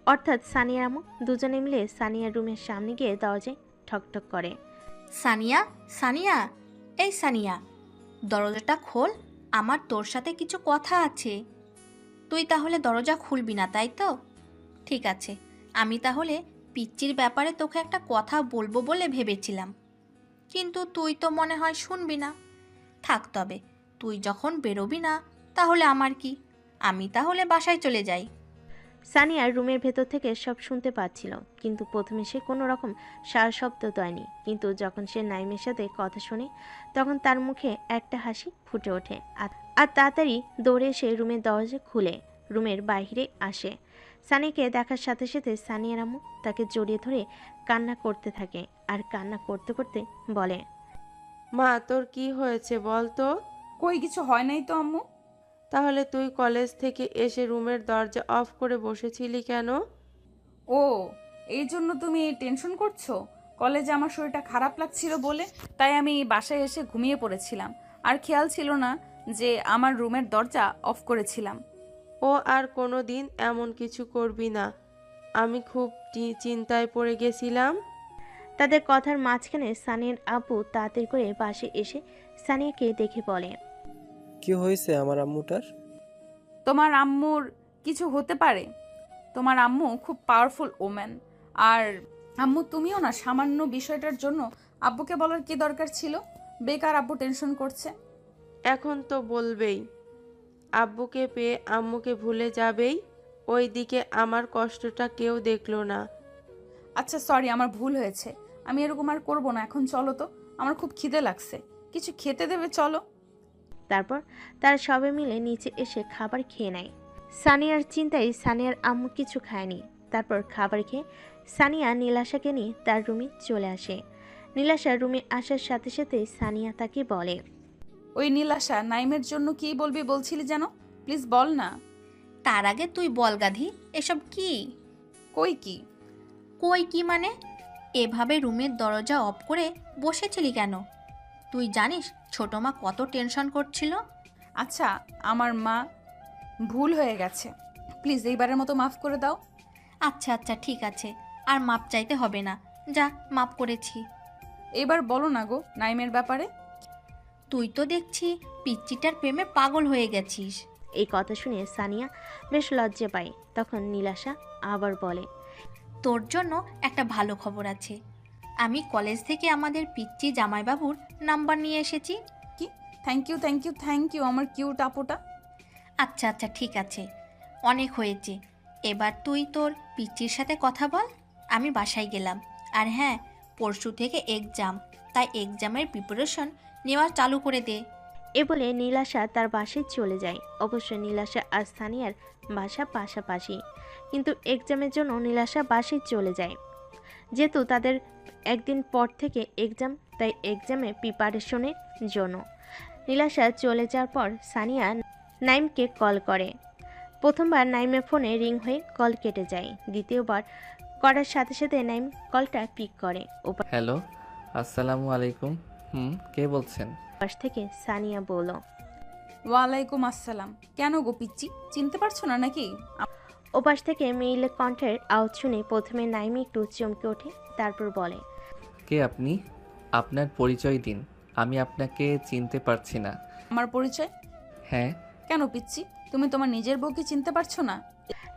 অর্থাৎ সানিয়ার আম্মু দুজনে মিলে সানিয়ার রুমের সামনে গিয়ে দরজায় ঠকঠক করে। সানিয়া, সানিয়া, এই সানিয়া, দরজাটা খোল, আমার তোর সাথে কিছু কথা আছে। তুই তাহলে দরজা খুলবি না, তাই তো? ঠিক আছে, আমি তাহলে পিচ্চির ব্যাপারে তোকে একটা কথা বলবো বলে ভেবেছিলাম, কিন্তু তুই তো মনে হয় শুনবি না। থাক তবে, তুই যখন বেরোবি না তাহলে আমার কি, আমি তাহলে বাসায় চলে যাই। সানিয়ার রুমের ভেতর থেকে সব শুনতে পাচ্ছিল, কিন্তু প্রথমে সে কোনো রকম সারা শব্দ দেয়নি, কিন্তু যখন সে নাইমের সাথে কথা শুনে তখন তার মুখে একটা হাসি ফুটে ওঠে আর তাড়াতাড়ি দৌড়ে এসে রুমের দরজা খুলে রুমের বাইরে আসে। সানিয়াকে দেখার সাথে সাথে সানিয়ার আম্মু তাকে জড়িয়ে ধরে কান্না করতে থাকে আর কান্না করতে করতে বলে, মা তোর কি হয়েছে বল তো? কই কিছু হয় নাই তো আম্মু। তাহলে তুই কলেজ থেকে এসে রুমের দরজা অফ করে বসেছিলি কেন? ও, এই জন্য তুমি টেনশন করছো? কলেজে আমার শরীরটা খারাপ লাগছিল বলে তাই আমি বাসায় এসে ঘুমিয়ে পড়েছিলাম, আর খেয়াল ছিল না যে আমার রুমের দরজা অফ করেছিলাম। ও আর কোনো দিন এমন কিছু করবি না, আমি খুব চিন্তায় পড়ে গেছিলাম। তাদের কথার মাঝখানে সানিয়ার আব্বু তাড়াতাড়ি করে পাশে এসে সানিয়াকে দেখে বলে, কি হয়েছে আমার আম্মুটার? তোমার আম্মুর কিছু হতে পারে, তোমার আম্মু খুব পাওয়ারফুল ওম্যান। আর আম্মু তুমিও না, সামান্য বিষয়টার জন্য আব্বুকে বলার কি দরকার ছিল? বেকার আব্বু টেনশন করছে। এখন তো বলবেই, আব্বুকে পেয়ে আম্মুকে ভুলে যাবেই, ওই দিকে আমার কষ্টটা কেউ দেখলো না। আচ্ছা সরি, আমার ভুল হয়েছে, আমি এরকম আর করবো না। এখন চলো তো, আমার খুব খিদে লাগছে, কিছু খেতে দেবে চলো। তারপর তারা সবাই মিলে নিচে এসে খাবার খেয়ে নেয়। সানিয়ার চিন্তায় সানিয়ার আম্মু কিছু খায়নি। তারপর খাবার খেয়ে সানিয়া নীলাশাকে নিয়ে তার রুমে চলে আসে। নীলাশা রুমে আসার সাথে সাথে সানিয়া তাকে বলে, ওই নীলাশা, নাইমের জন্য কি বলবি বলছিলি যেন, প্লিজ বল না। তার আগে তুই বল গাধি, এসব কি? কই কি? কই কি মানে? এভাবে রুমের দরজা অফ করে বসেছিলি কেন? তুই জানিস ছোট মা কত টেনশন করছিল? আচ্ছা, আমার মা ভুল হয়ে গেছে, প্লিজ এইবারের মতো মাফ করে দাও। আচ্ছা আচ্ছা ঠিক আছে, আর মাপ চাইতে হবে না, যা মাপ করেছি। এবার বলো না গো নাইমের ব্যাপারে। তুই তো দেখছি পিচ্চিটার প্রেমে পাগল হয়ে গেছিস। এই কথা শুনে সানিয়া বেশ লজ্জা পায়। তখন নীলাশা আবার বলে, তোর জন্য একটা ভালো খবর আছে, আমি কলেজ থেকে আমাদের পিচ্চি জামাইবাবুর নাম্বার নিয়ে এসেছি। কি? Thank you thank you thank you আমার কিউট আপুটা। আচ্ছা আচ্ছা ঠিক আছে, অনেক হয়েছে, এবার তুই তোর পিচ্চির সাথে কথা বল। আমি বাসায় গেলাম, আর হ্যাঁ, পরশু থেকে এক্সাম, তাই এক্সামের প্রিপারেশন নেওয়া চালু করে দে। এ বলে নীলাশা তার বাসায় চলে যায়। অবশ্য নীলাশা আর সানিয়ার বাসা পাশাপাশি, কিন্তু এক্সামের জন্য নীলাশা বাসায় চলে যায়। যেহেতু তাদের একদিন পর থেকে এক্সাম, তাই এক্সামে প্রিপারেশনের জন্য নীলাশা চলে যাওয়ার পর সানিয়া নাইমকে কল করে। প্রথমবার নাইমের ফোনে রিং হয়ে কল কেটে যায়, দ্বিতীয়বার করার সাথে সাথে নাইম কলটা পিক করে। হ্যালো, আসসালামু আলাইকুম। কে বলছেন? ওপাশ থেকে সানিয়া বলল, ওয়ালাইকুম আসসালাম। কেন গো পিচ্চি, চিনতে পারছো না নাকি? ওপাশ থেকে মেইলে কণ্ঠের আওয়াজ শুনে প্রথমে নাইম একটু চমকে ওঠে, তারপর বলে, কে আপনি? আপনার পরিচয় দিন, আমি আপনাকে চিনতে পারছি না। আমার পরিচয়? হ্যাঁ। কেন পিচ্চি, তুমি তোমার নিজের বউকে চিনতে পারছো না?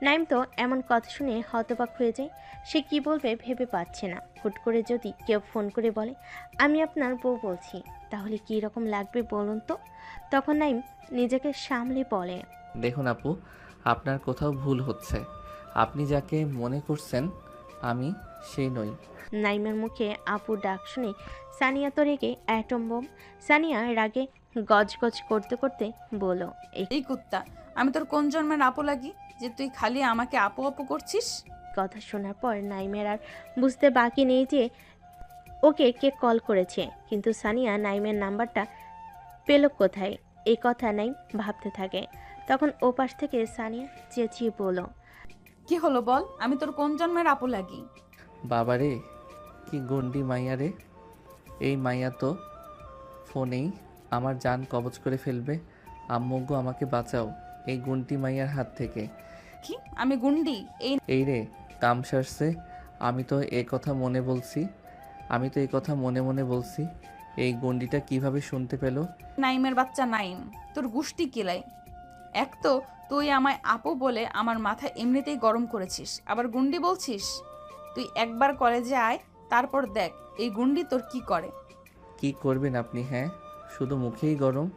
নাইম তো এমন কথা শুনে হতবাক হয়ে যায়। সে কি বলবে ভেবে পাচ্ছে না। হুট করে যদি কেউ ফোন করে বলে, আমি আপনার বউ বলছি, তাহলে কী রকম লাগবে বলুন তো? তখন নাইম নিজেকে সামলে বলে, দেখুন আপু, আপনার কোথাও ভুল হচ্ছে। আপনি যাকে মনে করছেন আমি সেই নই। নাইমের মুখে আপু ডাক শুনে সানিয়া তো রেগে অ্যাটম বোম। সানিয়া রাগে গজগজ করতে করতে বলল, এই কুত্তা, আমি তোর কোন জন্মের আপু লাগি যে তুই খালি আমাকে আপু আপু করছিস? কথা শোনার পর নাইমের আর বুঝতে বাকি নেই যে ওকে কে কল করেছে, কিন্তু সানিয়া নাইমের নাম্বারটা পেল কোথায়, এই কথা নাইম ভাবতে থাকে। তখন ওপাশ থেকে সানিয়া চেঁচিয়ে বলল, কি হলো বল, আমি তোর কোন জন্মের আপু লাগি? বাবারে কি গন্ডি মাইয়া রে, এই মাইয়া তো ফোনেই আমার জান কবজ করে ফেলবে। আম্মুগো আমাকে বাঁচাও এই গুন্টি মাইয়ার হাত থেকে। কি আমি গুন্ডি? এই রে কাম সারছে, আমি তো এই কথা মনে মনে বলছি। এই গন্ডিটা কিভাবে শুনতে পেল? নাইমের বাচ্চা নাইম, তোর গুষ্টি কিলাই। এক তো তুই আমায় আপু বলে আমার মাথা এমনিতেই গরম করেছিস, আবার গুন্ডি বলছিস। তুই একবার কলেজে আয়, তারপর দেখ এই গুন্ডি তোর কি করে। কি করবেন আপনি? হ্যাঁ, শুধু মুখেই গরম।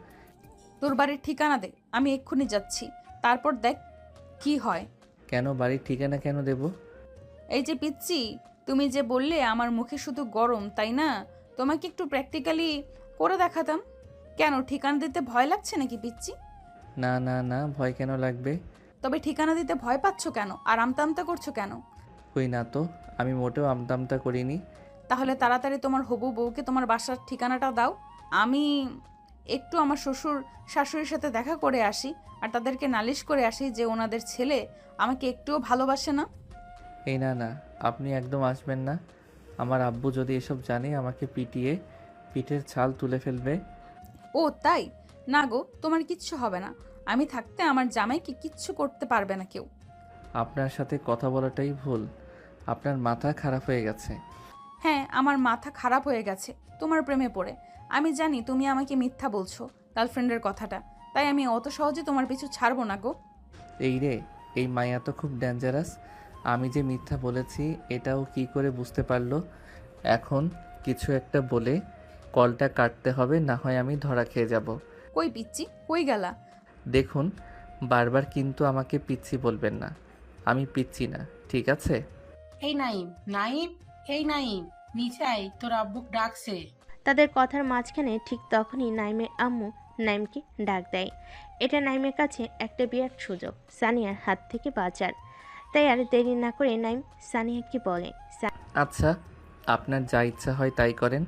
তোর বাড়ির ঠিকানা দে, আমি এক্ষুনি যাচ্ছি, তারপর দেখ কি হয়। কেন বাড়ির ঠিকানা কেন দেব? এই যে পিচ্ছি, তুমি যে বললে আমার মুখে শুধু গরম, তাই না? তোমাকে একটু প্র্যাকটিক্যালি করে দেখাতাম। কেন ঠিকানা দিতে ভয় লাগছে নাকি পিচ্ছি? না না না, ভয় কেন লাগবে? তবে ঠিকানা দিতে ভয় পাচ্ছ কেন আর আমতা আমতা করছো কেন? কই না তো, আমি মোটেও আমদামটা করিনি। তাহলে তাড়াতাড়ি তোমার হবু বউকে তোমার বাসার ঠিকানাটা দাও। আমি একটু আমার শ্বশুর শাশুড়ির সাথে দেখা করে আসি, আর তাদেরকে নালিশ করে আসি যে ওনাদের ছেলে আমাকে একটুও ভালোবাসে না। এই না না, আপনি একদম আসবেন না। আমার আব্বু যদি এসব জানে আমাকে পিটিয়ে পিঠের ছাল তুলে ফেলবে। ও তাই না গো, তোমার কিচ্ছু হবে না। আমি থাকতে আমার জামাইকে কিচ্ছু করতে পারবে না কেউ। আপনার সাথে কথা বলাটাই ভুল, আপনার মাথা খারাপ হয়ে গেছে। হ্যাঁ, আমার মাথা খারাপ হয়ে গেছে তোমার প্রেমে পড়ে। আমি জানি তুমি আমাকে মিথ্যা বলছো গার্লফ্রেন্ডের কথাটা, তাই আমি অত সহজে তোমার পিছু ছাড়বো না গো। এই রে, এই মায়া তো খুব ডেঞ্জারাস। আমি যে মিথ্যা বলেছি এটাও কি করে বুঝতে পারলো? এখন কিছু একটা বলে কলটা কাটতে হবে, না হয় আমি ধরা খেয়ে যাব। কই পিচ্ছি, কই গেলা? দেখুন, বারবার কিন্তু আমাকে পিচ্ছি বলবেন না। আমি পিচ্ছি না, ঠিক আছে? এই নাইম, নাইম, এই নাইম, নিচে আয়, তোর আব্বুক ডাকছে। তাদের কথার মাঝখানে ঠিক তখনই নাইমের আম্মু নাইমকে ডাক দেয়। এটা নাইমের কাছে একটা বিরাট সুযোগ সানিয়ার হাত থেকে বাঁচার। তাই আর দেরি না করে নাইম সানিয়াকে বলে, আচ্ছা, আপনার যা ইচ্ছা হয় তাই করেন।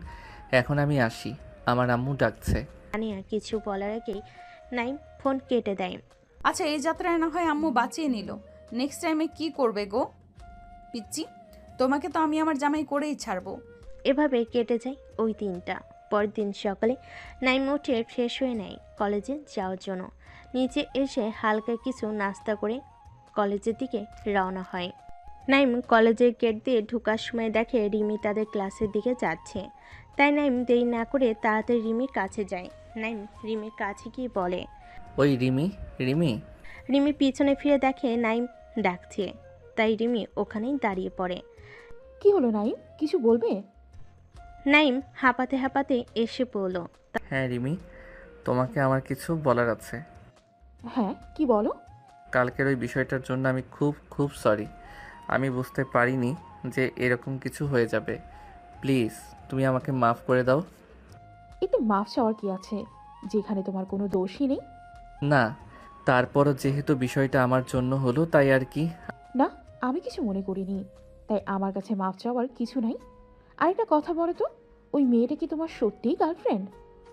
এখন আমি আসি, আমার আম্মু ডাকছে। সানিয়া কিছু বলার আগেই নাইম ফোন কেটে দেয়। আচ্ছা, এই যাত্রায় না হয় আম্মু বাঁচিয়ে নিল, নেক্সট টাইমে কি করবে গো পিচ্ছি? তোমাকে তো আমি আমার জামাই করেই ছাড়বো। এভাবে কেটে যায় ওই দিনটা। পরের দিন সকালে নাইম উঠে ফ্রেশ হয়ে নেয় কলেজে যাওয়ার জন্য। নিচে এসে হালকা কিছু নাস্তা করে কলেজের দিকে রওনা হয়। নাইম কলেজের গেট দিয়ে ঢোকার সময় দেখে রিমি তাদের ক্লাসের দিকে যাচ্ছে। তাই নাইম দেরি না করে তাড়াতাড়ি রিমির কাছে যায়। নাইম রিমির কাছে গিয়ে বলে, ওই রিমি, রিমি। রিমি পিছনে ফিরে দেখে নাইম ডাকছে, তাই রিমি ওখানেই দাঁড়িয়ে পড়ে। কি হলো নাইম, কিছু বলবে? নাইম হাঁপাতে হাঁপাতে এসে পড়ল। হ্যাঁ রিমি, তোমাকে আমার কিছু বলার আছে। হ্যাঁ, কি বলো? কালকের ওই বিষয়টার জন্য আমি খুব খুব সরি। আমি বুঝতে পারিনি যে এরকম কিছু হয়ে যাবে। প্লিজ তুমি আমাকে মাফ করে দাও। এতে মাফ চাওয়ার কি আছে, যেখানে তোমার কোনো দোষই নেই। না, তারপরও যেহেতু বিষয়টা আমার জন্য হলো তাই আর কি। না, আমি কিছু মনে করিনি, তাই আমার কাছে মাফ চাওয়ার কিছু নাই। আরেকটা কথা বলো তো, ওই মেয়েটা কি তোমার সত্যিই গার্লফ্রেন্ড?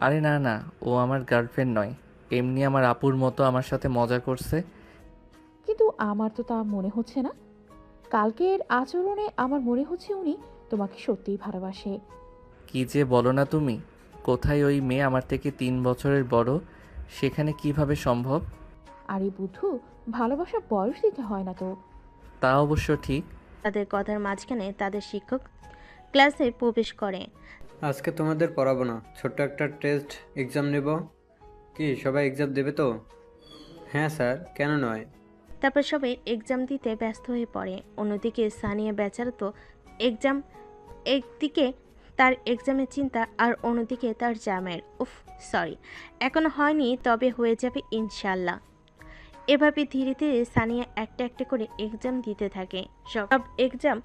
আরে না না, ও আমার গার্লফ্রেন্ড নয়, এমনি আমার আপুর মতো আমার সাথে মজা করছে। কিন্তু আমার তো তা মনে হচ্ছে না। কালকের আচরণে আমার মনে হচ্ছে উনি তোমাকে সত্যিই ভালোবাসে। কি যে বলো না তুমি, কোথায় ওই মেয়ে আমার থেকে 3 বছরের বড়, সেখানে কিভাবে সম্ভব? আরে বুদ্ধু, ভালোবাসা বয়স দিতে হয় না তো। তা অবশ্য ঠিক। তাদের কথার মাঝখানে তাদের শিক্ষক ক্লাসে প্রবেশ করে। আজকে তোমাদের পড়াবো না, ছোট্ট একটা টেস্ট এক্সাম নেব। কি সবাই এক্সাম দেবে তো? হ্যাঁ স্যার, কেন নয়? তারপর সবাই এক্সাম দিতে ব্যস্ত হয়ে পড়ে। অন্যদিকে সানিয়া বেচারা তো এক্সাম, একদিকে তার এক্সামের চিন্তা আর অন্যদিকে তার জামের। সরি, এখনো হয়নি, তবে হয়ে যাবে ইনশাল্লাহ। এভাবে ধীরে ধীরে সানিয়া একটা একটা করে এক্সাম দিতে থাকে। সব এক্সাম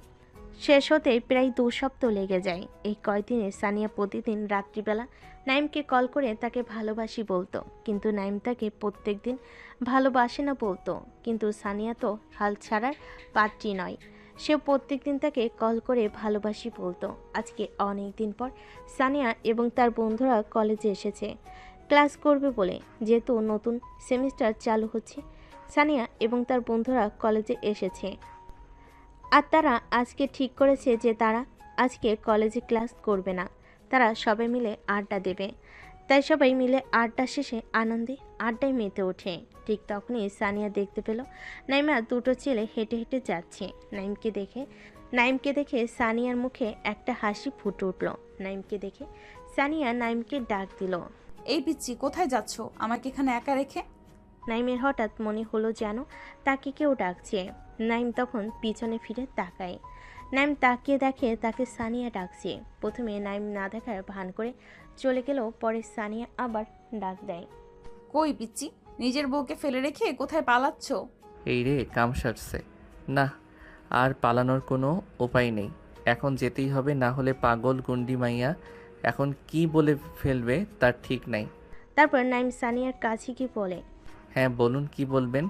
শেষ হতে প্রায় 2 সপ্তাহ লেগে যায়। এই কয়দিনে সানিয়া প্রতিদিন রাত্রিবেলা নাইমকে কল করে তাকে ভালোবাসি বলতো, কিন্তু নাইম তাকে প্রত্যেক দিন ভালোবাসে না বলতো। কিন্তু সানিয়া তো হাল ছাড়ার পাত্রী নয়, সে প্রত্যেক দিন তাকে কল করে ভালোবাসি বলতো। আজকে অনেক দিন পর সানিয়া এবং তার বন্ধুরা কলেজে এসেছে। ক্লাস করবে বলে, যেহেতু নতুন সেমিস্টার চালু হচ্ছে। সানিয়া এবং তার বন্ধুরা কলেজে এসেছে, আর তারা আজকে ঠিক করেছে যে তারা আজকে কলেজে ক্লাস করবে না, তারা সবাই মিলে আড্ডা দেবে। তাই সবাই মিলে আড্ডা শেষে আনন্দে আড্ডায় মেতে ওঠে। ঠিক তখনই সানিয়া দেখতে পেল নাইমা দুটো ছেলে হেঁটে হেঁটে যাচ্ছে। নাইমকে দেখে সানিয়ার মুখে একটা হাসি ফুটে উঠল। নাইমকে দেখে সানিয়া নাইমকে ডাক দিল। এই পিচ্ছি, কোথায় যাচ্ছ আমাকে এখানে একা রেখে? নাইমের হঠাৎ মনে হলো যেন তাকে কেউ ডাকছে। নাইম তখন পিছনে ফিরে তাকায়। নাইম তাকিয়ে দেখে তাকে সানিয়া ডাকছে। প্রথমে নাইম না দেখার ভান করে চলে গেলেও পরে সানিয়া আবার ডাক দেয়। কই পিচ্ছি, নিজের বউকে ফেলে রেখে কোথায় পালাচ্ছ? এই রে, কাম সারছে। না, আর পালানোর কোনো উপায় নেই, এখন যেতেই হবে, না হলে পাগল গুন্ডি মাইয়া এখন কি বলে ফেলবে তার ঠিক নাই। তারপর নাইম সানিয়ার কাছে গিয়ে বলে, হ্যাঁ বলুন, কি বলবেন?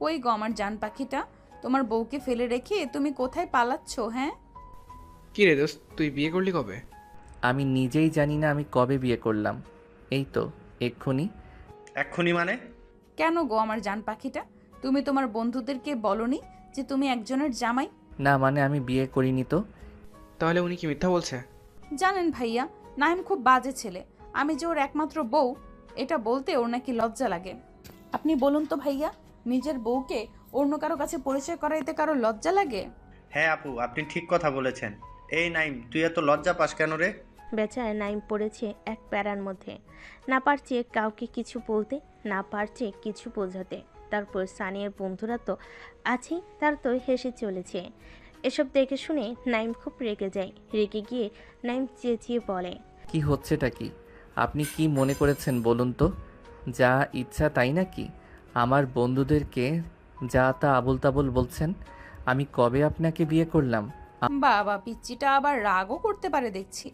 ওই গো আমার জান পাখিটা, তোমার বউকে ফেলে রেখে তুমি কোথায় পালাচ্ছ? হ্যাঁ, কি রে দোস্ত, তুই বিয়ে করলি কবে? আমি নিজেই জানি না আমি কবে বিয়ে করলাম। এই তো এক্ষুনি। এক্ষুনি মানে? কেন গো আমার জান পাখিটা, তুমি তোমার বন্ধুদেরকে বলনি যে তুমি একজনের জামাই? না মানে আমি বিয়ে করিনি তো। তাহলে উনি কি মিথ্যা বলছে? জানেন ভাইয়া, নাইম খুব বাজে ছেলে। আমি যে ওর একমাত্র বউ, এটা বলতে ওর নাকি লজ্জা লাগে। আপনি বলুন তো ভাইয়া, নিজের বউকে অন্য কারো কাছে পরিচয় করাইতে কারো লজ্জা লাগে? হ্যাঁ আপু, আপনি ঠিক কথা বলেছেন। এই নাইম, তুই এত লজ্জা পাস কেন রে? বেচারা নাইম পড়েছে এক প্যারার মধ্যে, না পারছে কাউকে কিছু বলতে, না পারছে কিছু বোঝাতে। তারপর সানিয়ার বন্ধুরা তো আছেই, তার তো হেসে চলেছে। এসব দেখে শুনে নাইম খুব রেগে যায়। রেগে গিয়ে নাইম চেঁচিয়ে বলে, কি হচ্ছেটা কি? আপনি কি মনে করেছেন বলুন তো? যা ইচ্ছা তাই নাকি? আমার বন্ধুদেরকে যা তা আবল তাবল বলছেন। আমি কবে আপনাকে বিয়ে করলাম? বাবা, পিচ্চিটা আবার রাগও করতে পারে দেখছি।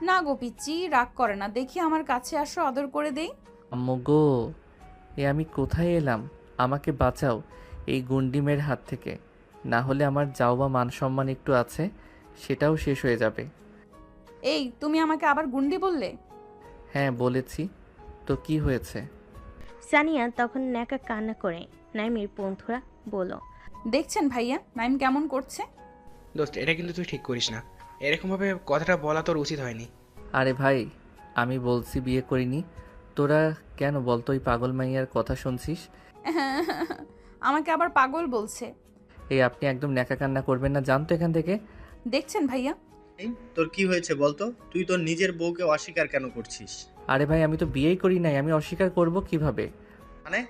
না গো পিচ্চি, রাগ করে না, দেখি আমার কাছে আসো, আদর করে দেই। আম্মু গো, এ আমি কোথায় এলাম? আমাকে বাঁচাও এই গুন্ডিমের হাত থেকে, না হলে আমার যাও বা মান সম্মান একটু আছে সেটাও শেষ হয়ে যাবে। এই, তুমি আমাকে আবার গুন্ডি বললে? হ্যাঁ বলেছি তো, কি হয়েছে? সানিয়া তখন ন্যাকা কান্না করে। নাইমের বন্ধুরা বলল, দেখছেন ভাইয়া নাইম কেমন করছে? দোস্ত, এটা কিন্তু তুই ঠিক করিস না, এরকমভাবে কথাটা বলা তোর উচিত হয়নি। আরে ভাই, আমি বলছি বিয়ে করিনি, তোরা কেন বলতো ওই পাগল মাইয়ার কথা শুনছিস? আমাকে আবার পাগল বলছে। এই আপনি একদম ন্যাকা কান্না করবেন না, জানতো এখান থেকে। দেখছেন ভাইয়া, এই, তোর কি হয়েছে বলতো? তুই তোর নিজের বউকে অস্বীকার কেন করছিস? আরে ভাই, আমি তো বিয়েই করি নাই, আমি অস্বীকার করব কিভাবে? মানে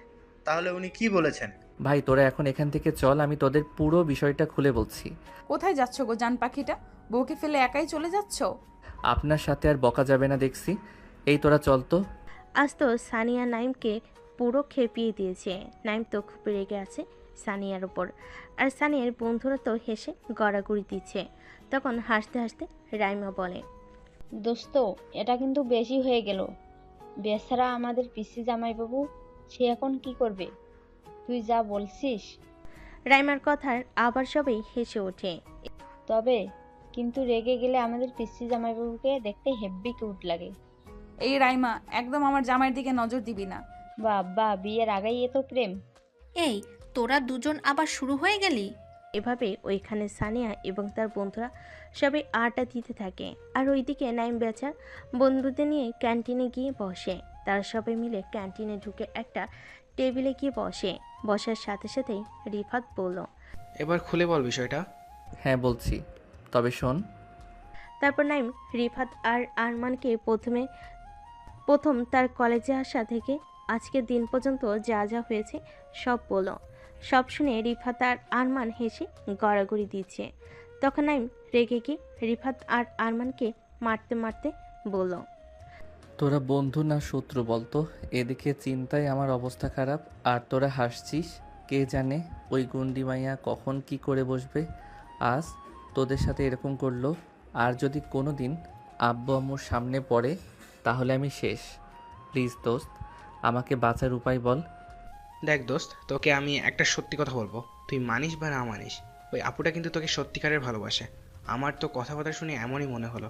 তাহলে উনি কি বলেছেন? ভাই তোরা এখন এখান থেকে চল, আমি তোদের পুরো বিষয়টা খুলে বলছি। কোথায় যাচ্ছ গো জান পাখিটা? বউকে ফেলে একাই চলে যাচ্ছ? আপনার সাথে আর বকা যাবে না দেখছি। এই তোরা চল তো। আজ তো সানিয়া নাইমকে পুরো খেপিয়ে দিয়েছে। নাইম তো খুব রেগে আছে সানিয়ার ওপর, আর সানিয়ার বন্ধুরা তো হেসে গড়াগড়ি দিচ্ছে। তখন হাসতে হাসতে রাইমা বলে, দোস্ত, এটা কিন্তু বেশি হয়ে গেল। বেচারা আমাদের পিসি জামাইবাবু, সে এখন কি করবে? তুই যা বলছিস। রাইমার কথার আবার সবাই হেসে ওঠে। তবে কিন্তু রেগে গেলে আমাদের পিসি জামাইবাবুকে দেখতে হেব্বি কিউট লাগে। এই রাইমা, একদম আমার জামাইয়ের দিকে নজর দিবি না। বাবা, বিয়ের আগেই এত প্রেম! এই, তোরা দুজন আবার শুরু হয়ে গেলি? এভাবে ওইখানে সানিয়া এবং তার বন্ধুরা সবাই আড্ডা দিতে থাকে। আর ওইদিকে নাইম বেচা বন্ধুদের নিয়ে ক্যান্টিনে গিয়ে বসে। তারা সবাই মিলে ক্যান্টিনে ঢুকে একটা টেবিলে গিয়ে বসে। বসার সাথে সাথেই রিফাত বলল, এবার খুলে বল বিষয়টা। হ্যাঁ বলছি, তবে শোন। তারপর নাইম রিফাত আর আরমানকে প্রথম তার কলেজে আসা থেকে আজকের দিন পর্যন্ত যা যা হয়েছে সব বলল। সব শুনে রিফাত আর আরমান হেসে গড়াগড়ি দিচ্ছে। তখন নাইম রেগে গিয়ে রিফাত আর আরমানকে মারতে মারতে বলল, তোরা বন্ধু না শত্রু বলতো? এদিকে চিন্তায় আমার অবস্থা খারাপ, আর তোরা হাসছিস। কে জানে ওই গুন্ডি মাইয়া কখন কি করে বসবে। আজ তোদের সাথে এরকম করলো, আর যদি কোনো দিন আব্বু আম্মুর সামনে পড়ে তাহলে আমি শেষ। প্লিজ দোস্ত, আমাকে বাঁচার উপায় বল। দেখ দোস্ত, তোকে আমি একটা সত্যি কথা বলবো, তুই মানিস বা না মানিস, ওই আপুটা কিন্তু তোকে সত্যিকারের ভালোবাসে। আমার তো কথাবার্তা শুনে এমনই মনে হলো।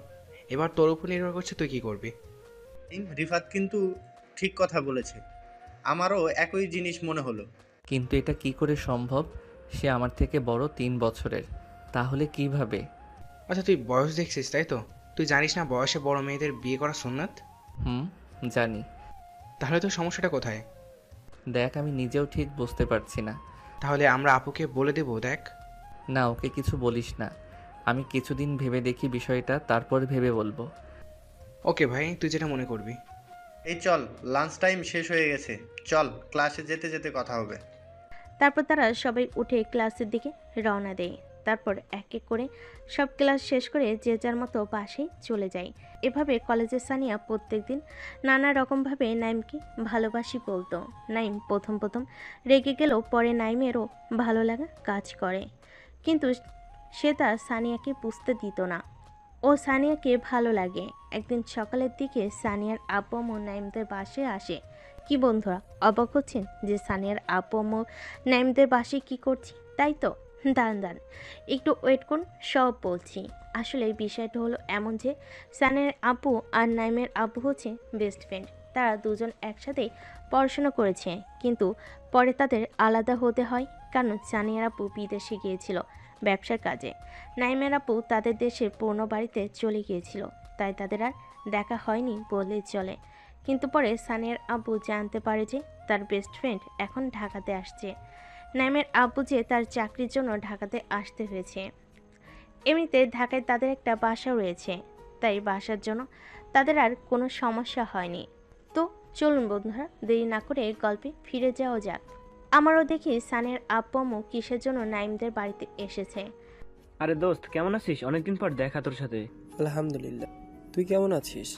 এবার তোর উপর নির্ভর করছে তুই কি করবি। রিফাত কিন্তু ঠিক কথা বলেছে। আমারও একই জিনিস মনে হলো। কিন্তু এটা কি করে সম্ভব? সে আমার থেকে বড় 3 বছরের, তাহলে কিভাবে? আচ্ছা তুই বয়স দেখছিস তাই তো? তুই জানিস না বয়সে বড় মেয়েদের বিয়ে করা সুন্নাত? হুম, জানি। তাহলে তোর সমস্যাটা কোথায়? দেখ, আমি নিজেও ঠিক বুঝতে পারছি না। তাহলে আমরা আপুকে বলে দেবো। দেখ, না, ওকে কিছু বলিস না। আমি কিছুদিন ভেবে দেখি বিষয়টা, তারপর ভেবে বলবো। ওকে ভাই, তুই যেটা মনে করবি। এই চল, লাঞ্চ টাইম শেষ হয়ে গেছে। চল, ক্লাসে যেতে যেতে কথা হবে। তারপর তারা সবাই উঠে ক্লাসের দিকে রওনা দেয়। তারপর এক এক করে সব ক্লাস শেষ করে যে যার মতো বাসায় চলে যায়। এভাবে কলেজে সানিয়া প্রত্যেকদিন নানা রকমভাবে নাইমকে ভালোবাসি বলতো। নাইম প্রথম প্রথম রেগে গেলেও পরে নাইমেরও ভালো লাগা কাজ করে, কিন্তু সে তা সানিয়াকে বুঝতে দিত না। ও সানিয়াকে ভালো লাগে। একদিন সকালের দিকে সানিয়ার আব্বু আম্মু নাইমদের বাসায় আসে। কি বন্ধুরা, অবাক হচ্ছেন যে সানিয়ার আব্বু আম্মু নাইমদের বাসায় কি করছি, তাই তো? দাঁড়ান একটু ওয়েট করুন, সব বলছি। আসলে বিষয়টা হলো এমন যে সানিয়ার আব্বু আর নাইমের আব্বু হচ্ছে বেস্ট ফ্রেন্ড। তারা দুজন একসাথেই পড়াশোনা করেছে, কিন্তু পরে তাদের আলাদা হতে হয়, কারণ সানিয়ার আব্বু বিদেশে গিয়েছিল ব্যবসার কাজে। নাইমের আপু তাদের দেশের পুরনো বাড়িতে চলে গিয়েছিল, তাই তাদের আর দেখা হয়নি বললেই চলে। কিন্তু পরে সানিয়ার আব্বু জানতে পারে যে তার বেস্ট ফ্রেন্ড এখন ঢাকাতে আসছে। নাইমের আব্বু যে তার চাকরির জন্য ঢাকাতে আসতে হয়েছে। এমনিতে ঢাকায় তাদের একটা বাসা রয়েছে, তাই বাসার জন্য তাদের আর কোনো সমস্যা হয়নি। তো চলুন বন্ধুরা, দেরি না করে গল্পে ফিরে যাওয়া যাক। আমারও দেখি সানিয়ার আব্বু আম্মু কিসের জন্য নাইমদের বাড়িতে এসেছে। আরে দোস্ত, কেমন আছিস? অনেকদিন পর দেখা তোর সাথে। আলহামদুলিল্লাহ, তুই কেমন আছিস?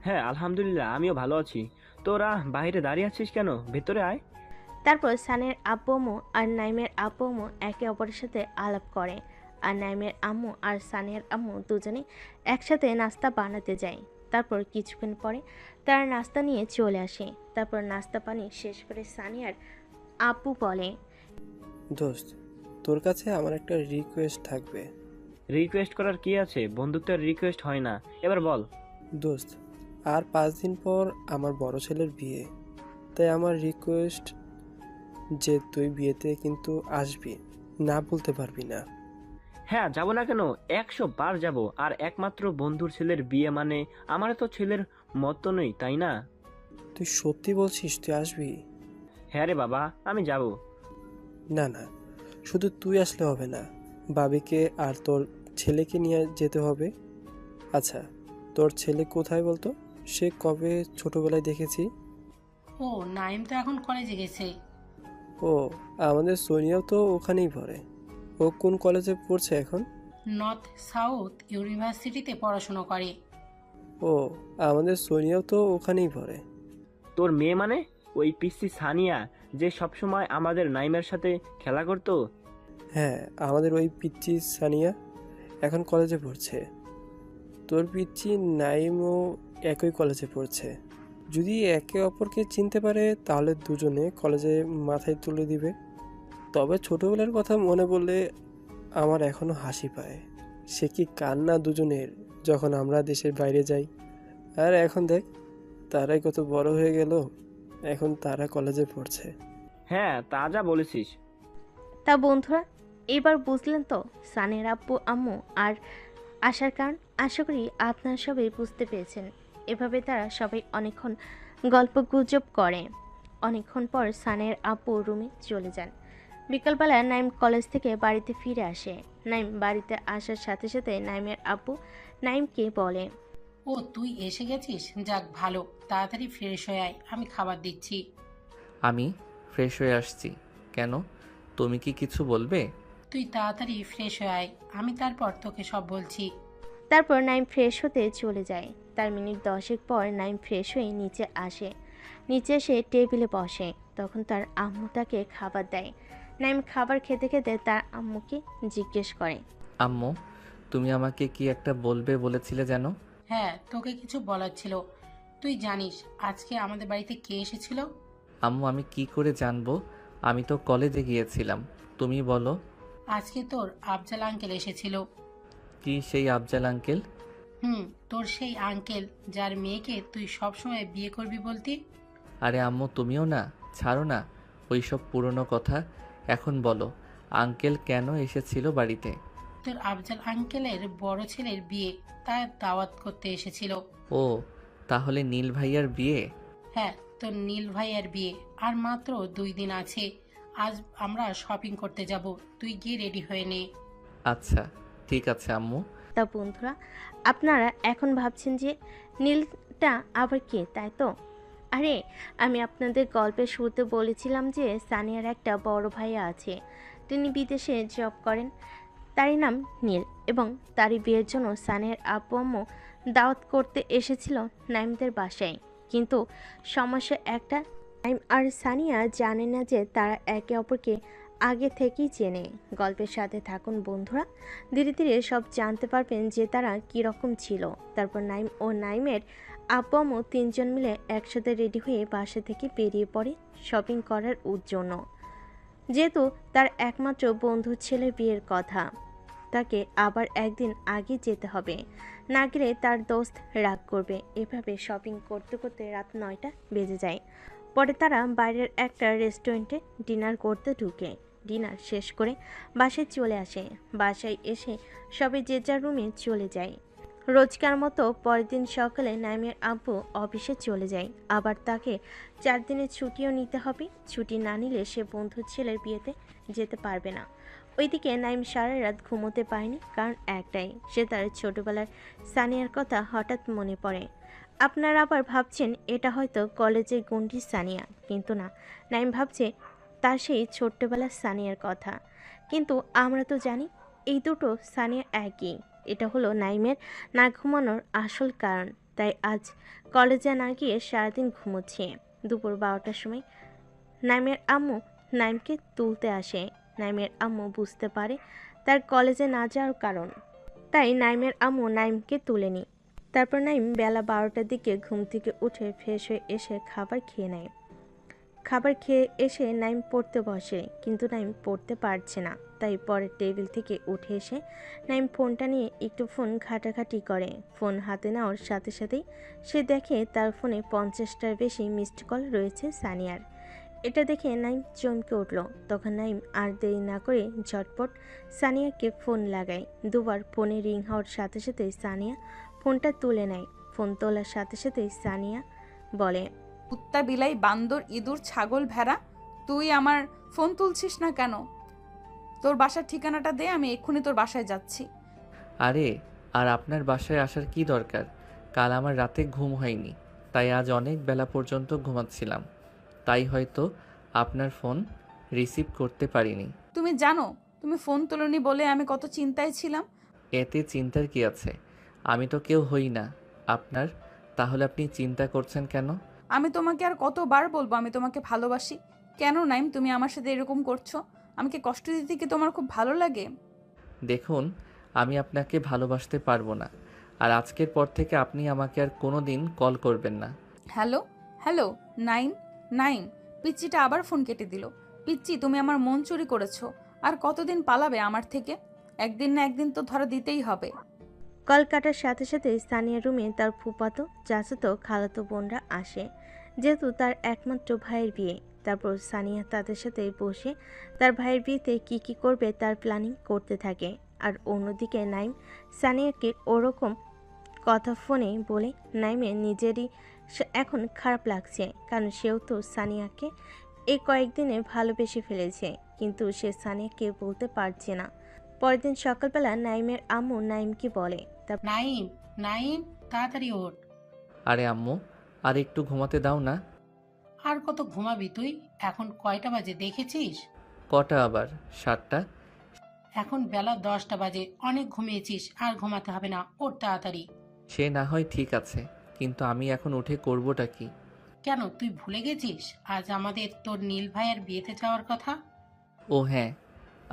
হ্যাঁ আলহামদুলিল্লাহ, আমিও ভালো আছি। তোরা বাইরে দাঁড়িয়ে আছিস কেন? ভেতরে আয়। তারপর সানিয়ার আব্বু আম্মু আর নাইমের আব্বু আম্মু একে অপরের সাথে আলাপ করে, আর নাইমের আম্মু আর সানিয়ার আম্মু দুজনে একসাথে নাস্তা বানাতে যায়। তারপর কিছুক্ষণ পরে তারা নাস্তা নিয়ে চলে আসে। তারপর নাস্তা পানি শেষ করে সানিয়ার আব্বু বলে, দোস্ত, তোর কাছে আমার একটা রিকোয়েস্ট থাকবে। রিকোয়েস্ট করার কি আছে? বন্ধুত্বের রিকোয়েস্ট হয় না, এবার বল। দোস্ত, আর 5 দিন পর আমার বড় ছেলের বিয়ে, তাই আমার রিকোয়েস্ট যে তুই বিয়েতে কিন্তু আসবি, না বলতে পারবি না। হ্যাঁ, যাবো না কেন? 100 বার যাবো। আর একমাত্র বন্ধুর ছেলের বিয়ে মানে আমার তো ছেলের মতো নই, তাই না? তুই সত্যি বলছিস তুই আসবি? হ্যাঁ রে বাবা, আমি যাব। না না, শুধু তুই আসলে হবে না, বাবিকে আর তোর ছেলেকে নিয়ে যেতে হবে। আচ্ছা, তোর ছেলে কোথায় বলতো? সে কবে ছোটবেলায় দেখেছি। ও নাইম তো এখন কলেজে গেছে। ও, আমাদের সোনিয়াও তো ওখানেই পড়ে। ও কোন কলেজে পড়ছে এখন? নর্থ সাউথ ইউনিভার্সিটিতে পড়াশোনা করে। ও, আমাদের সোনিয়াও তো ওখানেই পড়ে। তোর মেয়ে মানে ওই পিসি সানিয়া, যে সবসময় আমাদের নাইমের সাথে খেলা করতো? হ্যাঁ, আমাদের ওই পিচ্চি সানিয়া এখন কলেজে পড়ছে। তোর পিচ্চি নাইমও একই কলেজে পড়ছে। যদি একে অপরকে চিনতে পারে তাহলে দুজনে কলেজে মাথায় তুলে দিবে। তবে ছোটবেলার কথা মনে পড়লে আমার এখনো হাসি পায়। সে কি কান্না দুজনের যখন আমরা দেশের বাইরে যাই। আর এখন দেখ, তারাই কত বড় হয়ে গেল, এখন তারা কলেজে পড়ছে। হ্যাঁ, তা যা বলেছিস। তা বন্ধুরা, এবার বুঝলেন তো সানিয়ার আব্বু আম্মু আর আসার কারণ। আশা করি আপনারা সবাই বুঝতে পেরেছেন। এভাবে তারা সবাই অনেকক্ষণ গল্প গুজব করে। অনেকক্ষণ পর সানিয়ার আব্বু রুমে চলে যান। বিকালবেলা নাইম কলেজ থেকে বাড়িতে ফিরে আসে। নাইম বাড়িতে আসার সাথে সাথে নাইমের আব্বু নাইমকে বলে, ও তুই এসে গেছিস, যাক ভালো। তাড়াতাড়ি ফ্রেশ হয়ে আয়, আমি খাবার দিচ্ছি। আমি ফ্রেশ হয়ে আসছি। কেন, তুমি কি কিছু বলবে? তুই তাড়াতাড়ি ফ্রেশ হয়ে আয়, আমি তারপর তোকে সব বলছি। তারপর নাইম ফ্রেশ হতে চলে যায়। তার মিনিট 10 পর নাইম ফ্রেশ হয়ে নিচে আসে। নিচে এসে টেবিলে বসে। তখন তার আম্মু তাকে খাবার দেয়। নাইম খাবার খেতে খেতে তার আম্মুকে জিজ্ঞেস করে, আম্মু, তুমি আমাকে কি একটা বলবে বলেছিলে যেন? হ্যাঁ, তোকে কিছু বলার ছিল। তুই জানিস আজকে আমাদের বাড়িতে কে এসেছিল? আম্মু, আমি কি করে জানবো? আমি তো কলেজে গিয়েছিলাম। তুমি বলো। আজকে তোর আফজাল আঙ্কেল এসেছিল। কি সেই আফজাল আঙ্কেল? তোর সেই আঙ্কেল যার মেয়েকে তুই সবসময় বিয়ে করবি বলতি। আরে আম্মু তুমিও না, ছাড়ো না ওইসব পুরনো কথা। এখন বলো, আঙ্কেল কেন এসেছিল বাড়িতে? তোর আফজাল আঙ্কেলের বড় ছেলের বিয়ে, তার দাওয়াত করতে এসেছিল। ও, তাহলে নীল ভাইয়ার বিয়ে? হ্যাঁ, তোর নীল ভাইয়ের বিয়ে আর মাত্র 2 দিন আছে। আজ আমরা শপিং করতে যাব, তুই গিয়ে রেডি হয়ে নে। আচ্ছা ঠিক আছে আম্মু। তা বন্ধুরা, আপনারা এখন ভাবছেন যে নীলটা আবার কে, তাই তো? আরে, আমি আপনাদের গল্পের শুরুতে বলেছিলাম যে সানিয়ার একটা বড় ভাইয়া আছে, তিনি বিদেশে জব করেন। তারই নাম নীল, এবং তারই বিয়ের জন্য সানিয়ার আব্বু আম্মু দাওয়াত করতে এসেছিল নাইমদের বাসায়। কিন্তু সমস্যা একটা, নাইম আর সানিয়া জানে না যে তারা একে অপরকে আগে থেকেই চেনে। গল্পের সাথে থাকুন বন্ধুরা, ধীরে ধীরে সব জানতে পারবেন যে তারা কীরকম ছিল। তারপর নাইম ও নাইমের আব্বু আম্মু 3 জন মিলে একসাথে রেডি হয়ে বাসা থেকে বেরিয়ে পড়ে শপিং করার জন্য। যেহেতু তার একমাত্র বন্ধুর ছেলের বিয়ের কথা, তাকে আবার একদিন আগে যেতে হবে, না গেলে তার দোস্ত রাগ করবে। এভাবে শপিং করতে করতে রাত 9টা বেজে যায়। পরে তারা বাইরের একটা রেস্টুরেন্টে ডিনার করতে ঢুকে। ডিনার শেষ করে বাসায় চলে আসে। বাসায় এসে সবাই যে যার রুমে চলে যায়। রোজকার মতো পরের দিন সকালে নাইমের আব্বু অফিসে চলে যায়। আবার তাকে 4 দিনের ছুটিও নিতে হবে। ছুটি না নিলে সে বন্ধুর ছেলের বিয়েতে যেতে পারবে না। ওইদিকে নাইম সারা রাত ঘুমোতে পারেনি, কারণ একটাই, সে তার ছোটবেলার সানিয়ার কথা হঠাৎ মনে পড়ে। আপনারা আবার ভাবছেন এটা হয়তো কলেজের গন্ডি সানিয়া, কিন্তু না, নাইম ভাবছে তার সেই ছোট্টবেলার সানিয়ার কথা। কিন্তু আমরা তো জানি এই দুটো সানিয়া একই। এটা হলো নাইমের না ঘুমানোর আসল কারণ। তাই আজ কলেজে না গিয়ে সারাদিন ঘুমোচ্ছে। দুপুর 12টার সময় নাইমের আম্মু নাইমকে তুলতে আসে। নাইমের আম্মু বুঝতে পারে তার কলেজে না যাওয়ার কারণ, তাই নাইমের আম্মু নাইমকে তুলে নি। তারপর নাইম বেলা 12টার দিকে ঘুম থেকে উঠে ফ্রেশ হয়ে এসে খাবার খেয়ে নেয়। খাবার খেয়ে এসে নাইম পড়তে বসে, কিন্তু নাইম পড়তে পারছে না। তাই পরের টেবিল থেকে উঠে এসে নাইম ফোনটা নিয়ে একটু ফোন ঘাটাঘাটি করে। ফোন হাতে নেওয়ার সাথে সাথেই সে দেখে তার ফোনে 50টার বেশি মিসড কল রয়েছে সানিয়ার। এটা দেখে নাইম চমকে উঠল। তখন নাইম আর দেরি না করে ঝটপট সানিয়াকে ফোন লাগায়। দুবার ফোনে রিং হওয়ার সাথে সাথে সানিয়া ফোনটা তুলে নেয়। ফোন তোলার সাথে সাথেই সানিয়া বলে, কুত্তা, বিলাই, বান্দর, ইঁদুর, ছাগল, ভেড়া, তুই আমার ফোন তুলছিস না কেন? তোর বাসার ঠিকানাটা দে, আমি এক্ষুনি তোর বাসায় যাচ্ছি। আরে, আর আপনার বাসায় আসার কি দরকার? কাল আমার রাতে ঘুম হয়নি, তাই আজ অনেক বেলা পর্যন্ত ঘুমাচ্ছিলাম, তাই হয়তো আপনার ফোন রিসিভ করতে পারিনি। তুমি জানো তুমি ফোন তোলনি বলে আমি কত চিন্তায় ছিলাম। এতে চিন্তার কি আছে? আমি তো কেউ হই না আপনার, তাহলে আপনি চিন্তা করছেন কেন? আমি তোমাকে আর কতবার বলবো আমি তোমাকে ভালোবাসি? কেন নাইম তুমি আমার সাথে এরকম করছো? আমাকে কষ্ট দিতে কি তোমার খুব ভালো লাগে? দেখুন, আমি আপনাকে ভালোবাসতে পারবো না, আর আজকের পর থেকে আপনি আমাকে আর কোনো দিন কল করবেন না। Hello hello, Naim Naim. পিচ্চিটা আবার ফোন কেটে দিল। পিচ্চি, তুমি আমার মন চুরি করেছো। আর কতদিন পালাবে আমার থেকে? একদিন না একদিন তো ধরা দিতেই হবে। কল কাটার সাথে সাথে স্থানীয় রুমে তার ফুফাতো, চাচাতো, খালাতো বোনরা আসে। যেহেতু তার একমাত্র ভাইয়ের বিয়ে, তারপর সানিয়া তাদের সাথে বসে তার ভাইয়ের বিয়েতে কি কি করবে তার প্ল্যানিং করতে থাকে। আর অন্যদিকে নাইম সানিয়াকে ওরকম কথা ফোনে বলে নাইমের নিজেরই এখন খারাপ লাগছে, কারণ সেও তো সানিয়াকে এই কয়েকদিনে ভালোবেসে ফেলেছে, কিন্তু সে সানিয়াকে বলতে পারছে না। পরের দিন সকালবেলা নাইমের আম্মু নাইমকে বলে, নাইম নাইম তাড়াতাড়ি ওঠ। আরে আম্মু, আর একটু ঘুমাতে দাও না। আর কত ঘুমাবি তুই? এখন কয়টা বাজে দেখেছিস? কটা আবার? 7টা। এখন বেলা 10টা বাজে, অনেক ঘুমিয়েছিস, আর ঘুমাতে হবে না, ওঠ তাড়াতাড়ি। সে না হয় ঠিক আছে, কিন্তু আমি এখন উঠে করবোটা কি? কেন, তুই ভুলে গেছিস আজ আমাদের তোর নীল ভাইয়ের বিয়েতে যাওয়ার কথা? ও হ্যাঁ,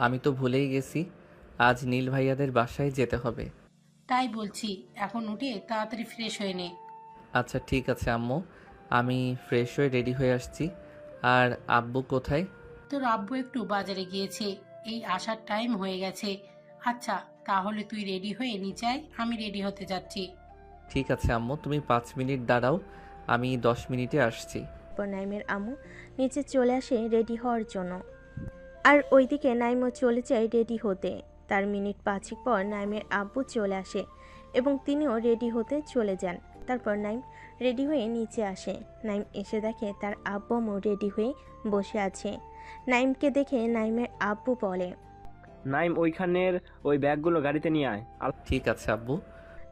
আমি তো ভুলেই গেছি, আজ নীল ভাইয়াদের বাসায় যেতে হবে। তাই বলছি, এখন উঠে তাড়াতাড়ি ফ্রেশ হয়ে নে। আচ্ছা ঠিক আছে আম্মু, আমি ফ্রেশ হয়ে রেডি হয়ে আসছি। আর আব্বু কোথায়? তোর আব্বু একটু বাজারে গিয়েছে, এই আসার টাইম হয়ে গেছে। আচ্ছা তাহলে তুই রেডি হয়ে নিচে আয়, আমি রেডি হতে যাচ্ছি। ঠিক আছে আম্মু, তুমি 5 মিনিট দাঁড়াও, আমি 10 মিনিটে আসছি। তারপর নাইমের আম্মু নিচে চলে আসে রেডি হওয়ার জন্য, আর ওইদিকে নাইমও চলে যায় রেডি হতে। তার মিনিট 5 পর নাইমের আব্বু চলে আসে এবং তিনিও রেডি হতে চলে যান। তারপর নাইম রেডি হয়ে নিচে আসে। নাইম এসে দেখে তার আব্বু রেডি হয়ে বসে আছে। নাইমকে দেখে নাইমের আব্বু বলে, নাইম ওইখানের ওই ব্যাগগুলো গাড়িতে নিয়ে আয়। ঠিক আছে আব্বু।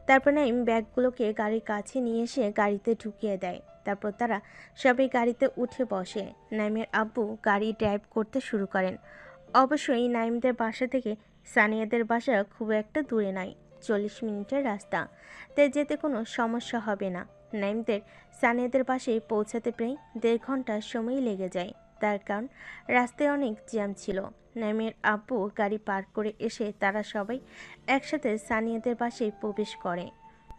তারপর নাইম ব্যাগগুলোকে গাড়ির কাছে নিয়ে এসে গাড়িতে ঢুকিয়ে দেয়। তারপর তারা সবাই গাড়িতে উঠে বসে। নাইমের আব্বু গাড়ি ড্রাইভ করতে শুরু করেন। অবশ্যই নাইমদের বাসা থেকে সানিয়াদের বাসা খুব একটা দূরে নয়, 40 মিনিটের রাস্তা, তাই যেতে কোনো সমস্যা হবে না। নাইমদের সানিয়াদের বাসায় পৌঁছাতে প্রায় 1.5 ঘন্টা সময় লেগে যায়, তার কারণ রাস্তায় অনেক জ্যাম ছিল। নাইমের আব্বু গাড়ি পার্ক করে এসে তারা সবাই একসাথে সানিয়াদের বাসায় প্রবেশ করে।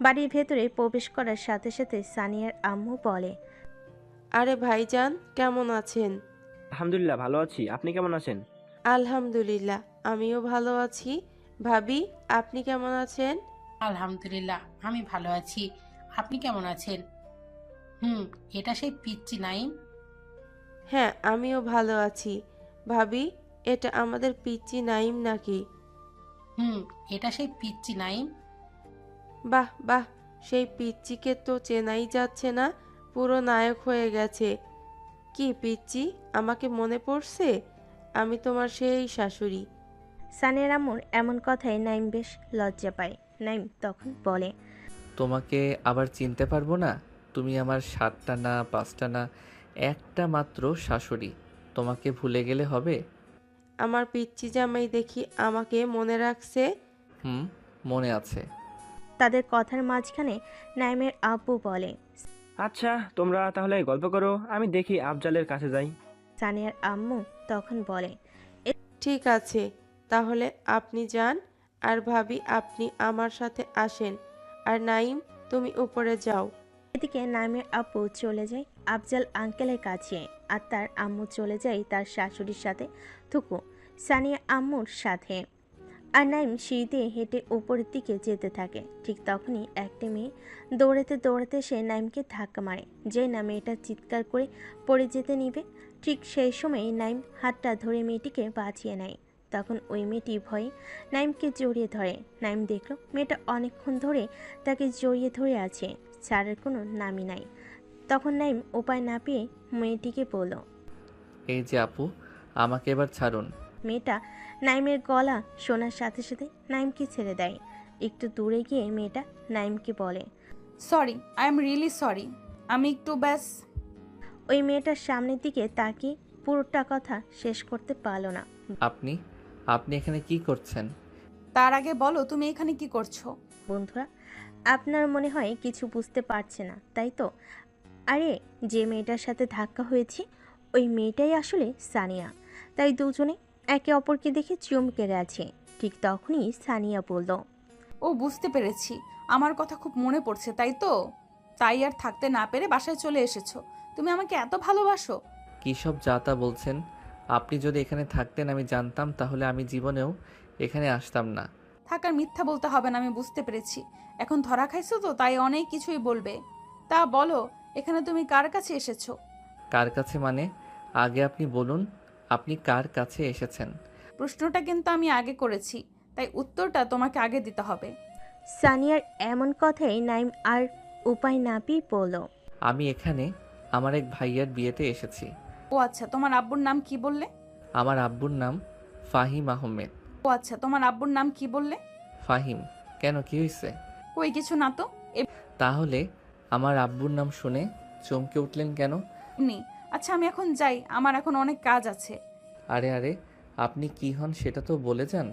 বাড়ির ভেতরে প্রবেশ করার সাথে সাথে সানিয়ার আম্মু বলে, আরে ভাইজান, কেমন আছেন? আলহামদুলিল্লাহ ভালো আছি, আপনি কেমন আছেন? আলহামদুলিল্লাহ, আমিও ভালো আছি। ভাবি, আপনি কেমন আছেন? আলহামদুলিল্লাহ, আমি ভালো আছি। আপনি কেমন আছেন? এটা সেই পিচ্চি নাইম? হ্যাঁ, আমিও ভালো আছি। ভাবি, এটা আমাদের পিচ্চি নাইম নাকি? এটা সেই পিচ্চি নাইম। বাহ বাহ, সেই পিচ্চিকে তো চেনাই যাচ্ছে না, পুরো নায়ক হয়ে গেছে। কি পিচ্চি, আমাকে মনে পড়ছে? আমি তোমার সেই শাশুড়ি। সানিয়ার আম্মুর এমন কথায় নাইম বেশ লজ্জা পায়। নাইম তখন বলে, তোমাকে আবার চিনতে পারবো না? তুমি আমার 7টা না 5টা না একটা মাত্র শাশুড়ি, তোমাকে ভুলে গেলে হবে? আমার পিচ্চি জামাই দেখি আমাকে মনে রাখছে। মনে আছে। তাদের কথার মাঝখানে নাইমের আব্বু বলে, আচ্ছা তোমরা তাহলে গল্প করো, আমি দেখি আফজালের কাছে যাই। সানিয়ার আম্মু তখন বলে, ঠিক আছে, তাহলে আপনি যান, আর ভাবি আপনি আমার সাথে আসেন, আর নাইম তুমি উপরে যাও। এদিকে নাইমের আব্বু চলে যায় আফজাল আঙ্কেলের কাছে, আর তার আম্মু চলে যায় তার শাশুড়ির সাথে থুকু সানিয়া আম্মুর সাথে। আর নাইম সিঁড়ি দিয়ে হেঁটে উপরের দিকে যেতে থাকে। ঠিক তখনই একটা মেয়ে দৌড়াতে দৌড়াতে সে নাইমকে ধাক্কা মারে, যে না মেয়েটা চিৎকার করে পড়ে যেতে নিবে। ঠিক সেই সময় নাইম হাতটা ধরে মেয়েটিকে বাঁচিয়ে নেয়। তখন ওই মেয়েটি ভয়ে নাইমকে জড়িয়ে ধরে। নাইম দেখল মেয়েটা অনেকক্ষণ ধরে তাকে জড়িয়ে ধরে আছে, ছাড়ার কোনো নামই নাই। তখন নাইম উপায় না পেয়ে মেয়েটিকে বলল, এই যে আপু, আমাকে এবার ছাড়ুন। মেয়েটা নাইমের গলা শোনার সাথে সাথে নাইমকে ছেড়ে দেয়। একটু দূরে গিয়ে মেয়েটা নাইমকে বলে, sorry, I am really sorry, আমি একটু ব্যাস। ওই মেয়েটার সামনের দিকে তাকিয়ে পুরোটা কথা শেষ করতে পারল না। আপনি আপনি এখানে কি করছেন? তার আগে বলো তুমি এখানে কি করছো? বন্ধুরা, আপনার মনে হয় কিছু বুঝতে পারছে না, তাই তো? আরে, যে মেয়েটার সাথে ধাক্কা হয়েছে ওই মেয়েটাই আসলে সানিয়া। তাই দুজনে একে অপরকে দেখে চমকে আছে। ঠিক তখনই সানিয়া বলল, ও বুঝতে পেরেছি, আমার কথা খুব মনে পড়ছে তাই তো? তাই আর থাকতে না পেরে বাসায় চলে এসেছো। তুমি আমাকে এত ভালোবাসো? কী সব যা তা বলছেন? আপনি যদি এখানে থাকতেন আমি জানতাম, তাহলে আমি জীবনেও এখানে আসতাম না। থাকার মিথ্যা বলতে হবে না, আমি বুঝতে পেরেছি। এখন ধরা খাইছো তো, তাই অনেক কিছুই বলবে। তা বলো, এখানে তুমি কার কাছে এসেছো? কার কাছে মানে? আগে আপনি বলুন, আপনি কার কাছে এসেছেন? প্রশ্নটা কিন্তু আমি আগে করেছি, তাই উত্তরটা তোমাকে আগে দিতে হবে। সানিয়ার এমন কথাই নাইম আর উপায় না পেয়ে বলল, আমি এখানে আমার এক ভাইয়ার বিয়েতে এসেছি। ও আচ্ছা, তোমার আব্বুর নাম কি বললে? আমার আব্বুর নাম ফাহিম আহমেদ। ও আচ্ছা, তোমার আব্বুর নাম কি বললে? ফাহিম। কেন, কি হয়েছে? ওই কিছু না তো। তাহলে আমার আব্বুর নাম শুনে চমকে উঠলেন কেন? এমনি। আচ্ছা আমি এখন যাই, আমার এখন অনেক কাজ আছে। আরে আরে, আপনি কি হন সেটা তো বলে যান।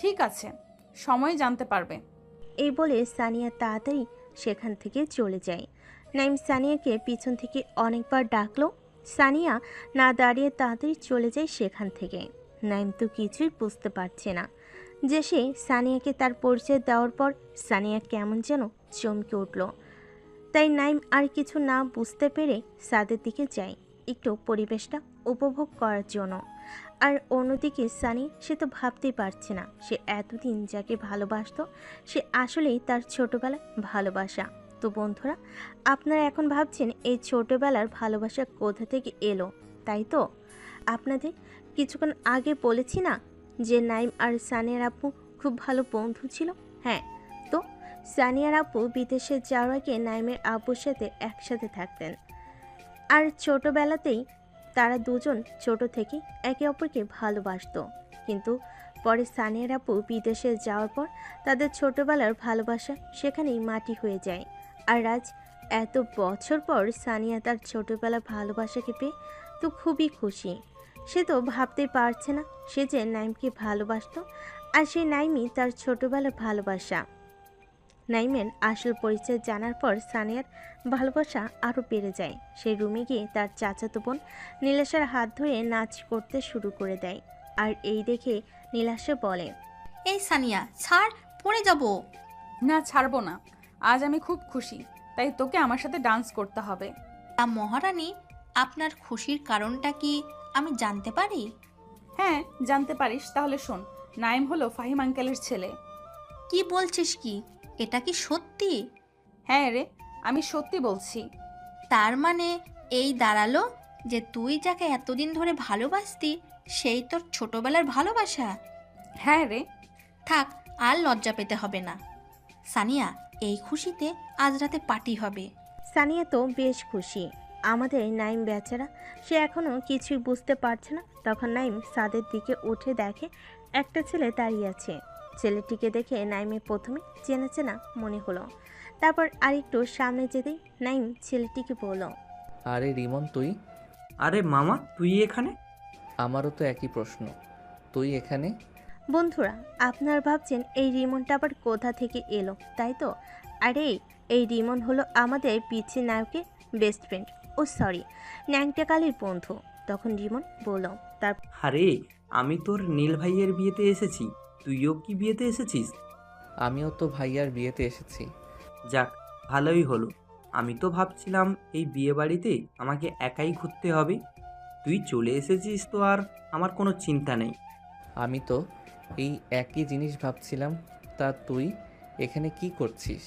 ঠিক আছে, সময় জানতে পারবে। এই বলে সানিয়া তাড়াতাড়ি সেখান থেকে চলে যায়। নাইম সানিয়াকে পিছন থেকে অনেকবার ডাকলো। সানিয়া না দাঁড়িয়ে তাড়াতাড়ি চলে যায় সেখান থেকে। নাইম তো কিছুই বুঝতে পারছে না যে সে সানিয়াকে তার পরিচয় দেওয়ার পর সানিয়া কেমন যেন চমকে উঠল। তাই নাইম আর কিছু না বুঝতে পেরে ছাদের দিকে যায় একটু পরিবেশটা উপভোগ করার জন্য। আর অন্যদিকে সানি, সে তো ভাবতেই পারছে না সে এতদিন যাকে ভালোবাসতো সে আসলেই তার ছোটবেলায় ভালোবাসা। তো বন্ধুরা, আপনারা এখন ভাবছেন এই ছোটবেলার ভালোবাসা কোথা থেকে এলো, তাই তো? আপনাদের কিছুক্ষণ আগে বলেছি না যে নাইম আর সানিয়ার আপু খুব ভালো বন্ধু ছিল। হ্যাঁ, তো সানিয়ার আপু বিদেশে যাওয়ার আগে নাইমের আব্বুর সাথে একসাথে থাকতেন, আর ছোটবেলাতেই তারা দুজন ছোট থেকেই একে অপরকে ভালোবাসতো। কিন্তু পরে সানিয়ার আপু বিদেশে যাওয়ার পর তাদের ছোটবেলার ভালোবাসা সেখানেই মাটি হয়ে যায়। আর আজ এত বছর পর সানিয়া তার ছোটবেলার ভালোবাসাকে পেয়ে তো খুবই খুশি। সে তো ভাবতেই পারছে না সে যে নাইমকে ভালোবাসতো, আর সেই নাইমই তার ছোটবেলার ভালোবাসা। নাইমের আসল পরিচয় জানার পর সানিয়ার ভালোবাসা আরও বেড়ে যায়। সেই রুমে গিয়ে তার চাচাতো বোন নীলাশার হাত ধরে নাচ করতে শুরু করে দেয়। আর এই দেখে নীলাশা বলে, এই সানিয়া ছাড়, পড়ে যাব। না, ছাড়বো না। আজ আমি খুব খুশি, তাই তোকে আমার সাথে ডান্স করতে হবে। তা মহারানী, আপনার খুশির কারণটা কি আমি জানতে পারি? হ্যাঁ, জানতে পারিস। তাহলে শোন, নাইম হলো ফাহিম আঙ্কেলের ছেলে। কি বলছিস কি? এটা কি সত্যি? হ্যাঁ রে, আমি সত্যি বলছি। তার মানে এই দাঁড়ালো যে তুই যাকে এতদিন ধরে ভালোবাসতি সেই তোর ছোটবেলার ভালোবাসা। হ্যাঁ রে। থাক, আর লজ্জা পেতে হবে না। সানিয়া, এই খুশিতে আজ রাতে পার্টি হবে। সানিয়া তো বেশ খুশি। আমাদের নাইম বেচারা, সে এখনও কিছুই বুঝতে পারছে না। তখন নাইম ছাদের দিকে উঠে দেখে একটা ছেলে দাঁড়িয়ে আছে। ছেলেটিকে দেখে নাইমের প্রথমে চেনা চেনা মনে হলো। তারপর আরেকটু সামনে যেতেই নাইম ছেলেটিকে বলল, আরে রিমন, তুই? আরে মামা, তুই এখানে? আমারও তো একই প্রশ্ন, তুই এখানে? বন্ধুরা, আপনারা ভাবছেন এই রিমনটা আবার কোথা থেকে এলো, তাই তো? আরে এই রিমন হলো আমাদের পিচ্ছি নায়কের বেস্ট ফ্রেন্ড, ও সরি, ন্যাংটা কালির বন্ধু। তখন রিমন বলল, তার আরে আমি তোর নীল ভাইয়ের বিয়েতে এসেছি, তুইও কি বিয়েতে এসেছিস? আমিও তো ভাইয়ার বিয়েতে এসেছি। যাক, ভালোই হলো। আমি তো ভাবছিলাম এই বিয়ে বাড়িতে আমাকে একাই ঘুরতে হবে। তুই চলে এসেছিস তো আর আমার কোনো চিন্তা নেই। আমি তো এই একই জিনিস ভাবছিলাম। তা তুই এখানে কি করছিস?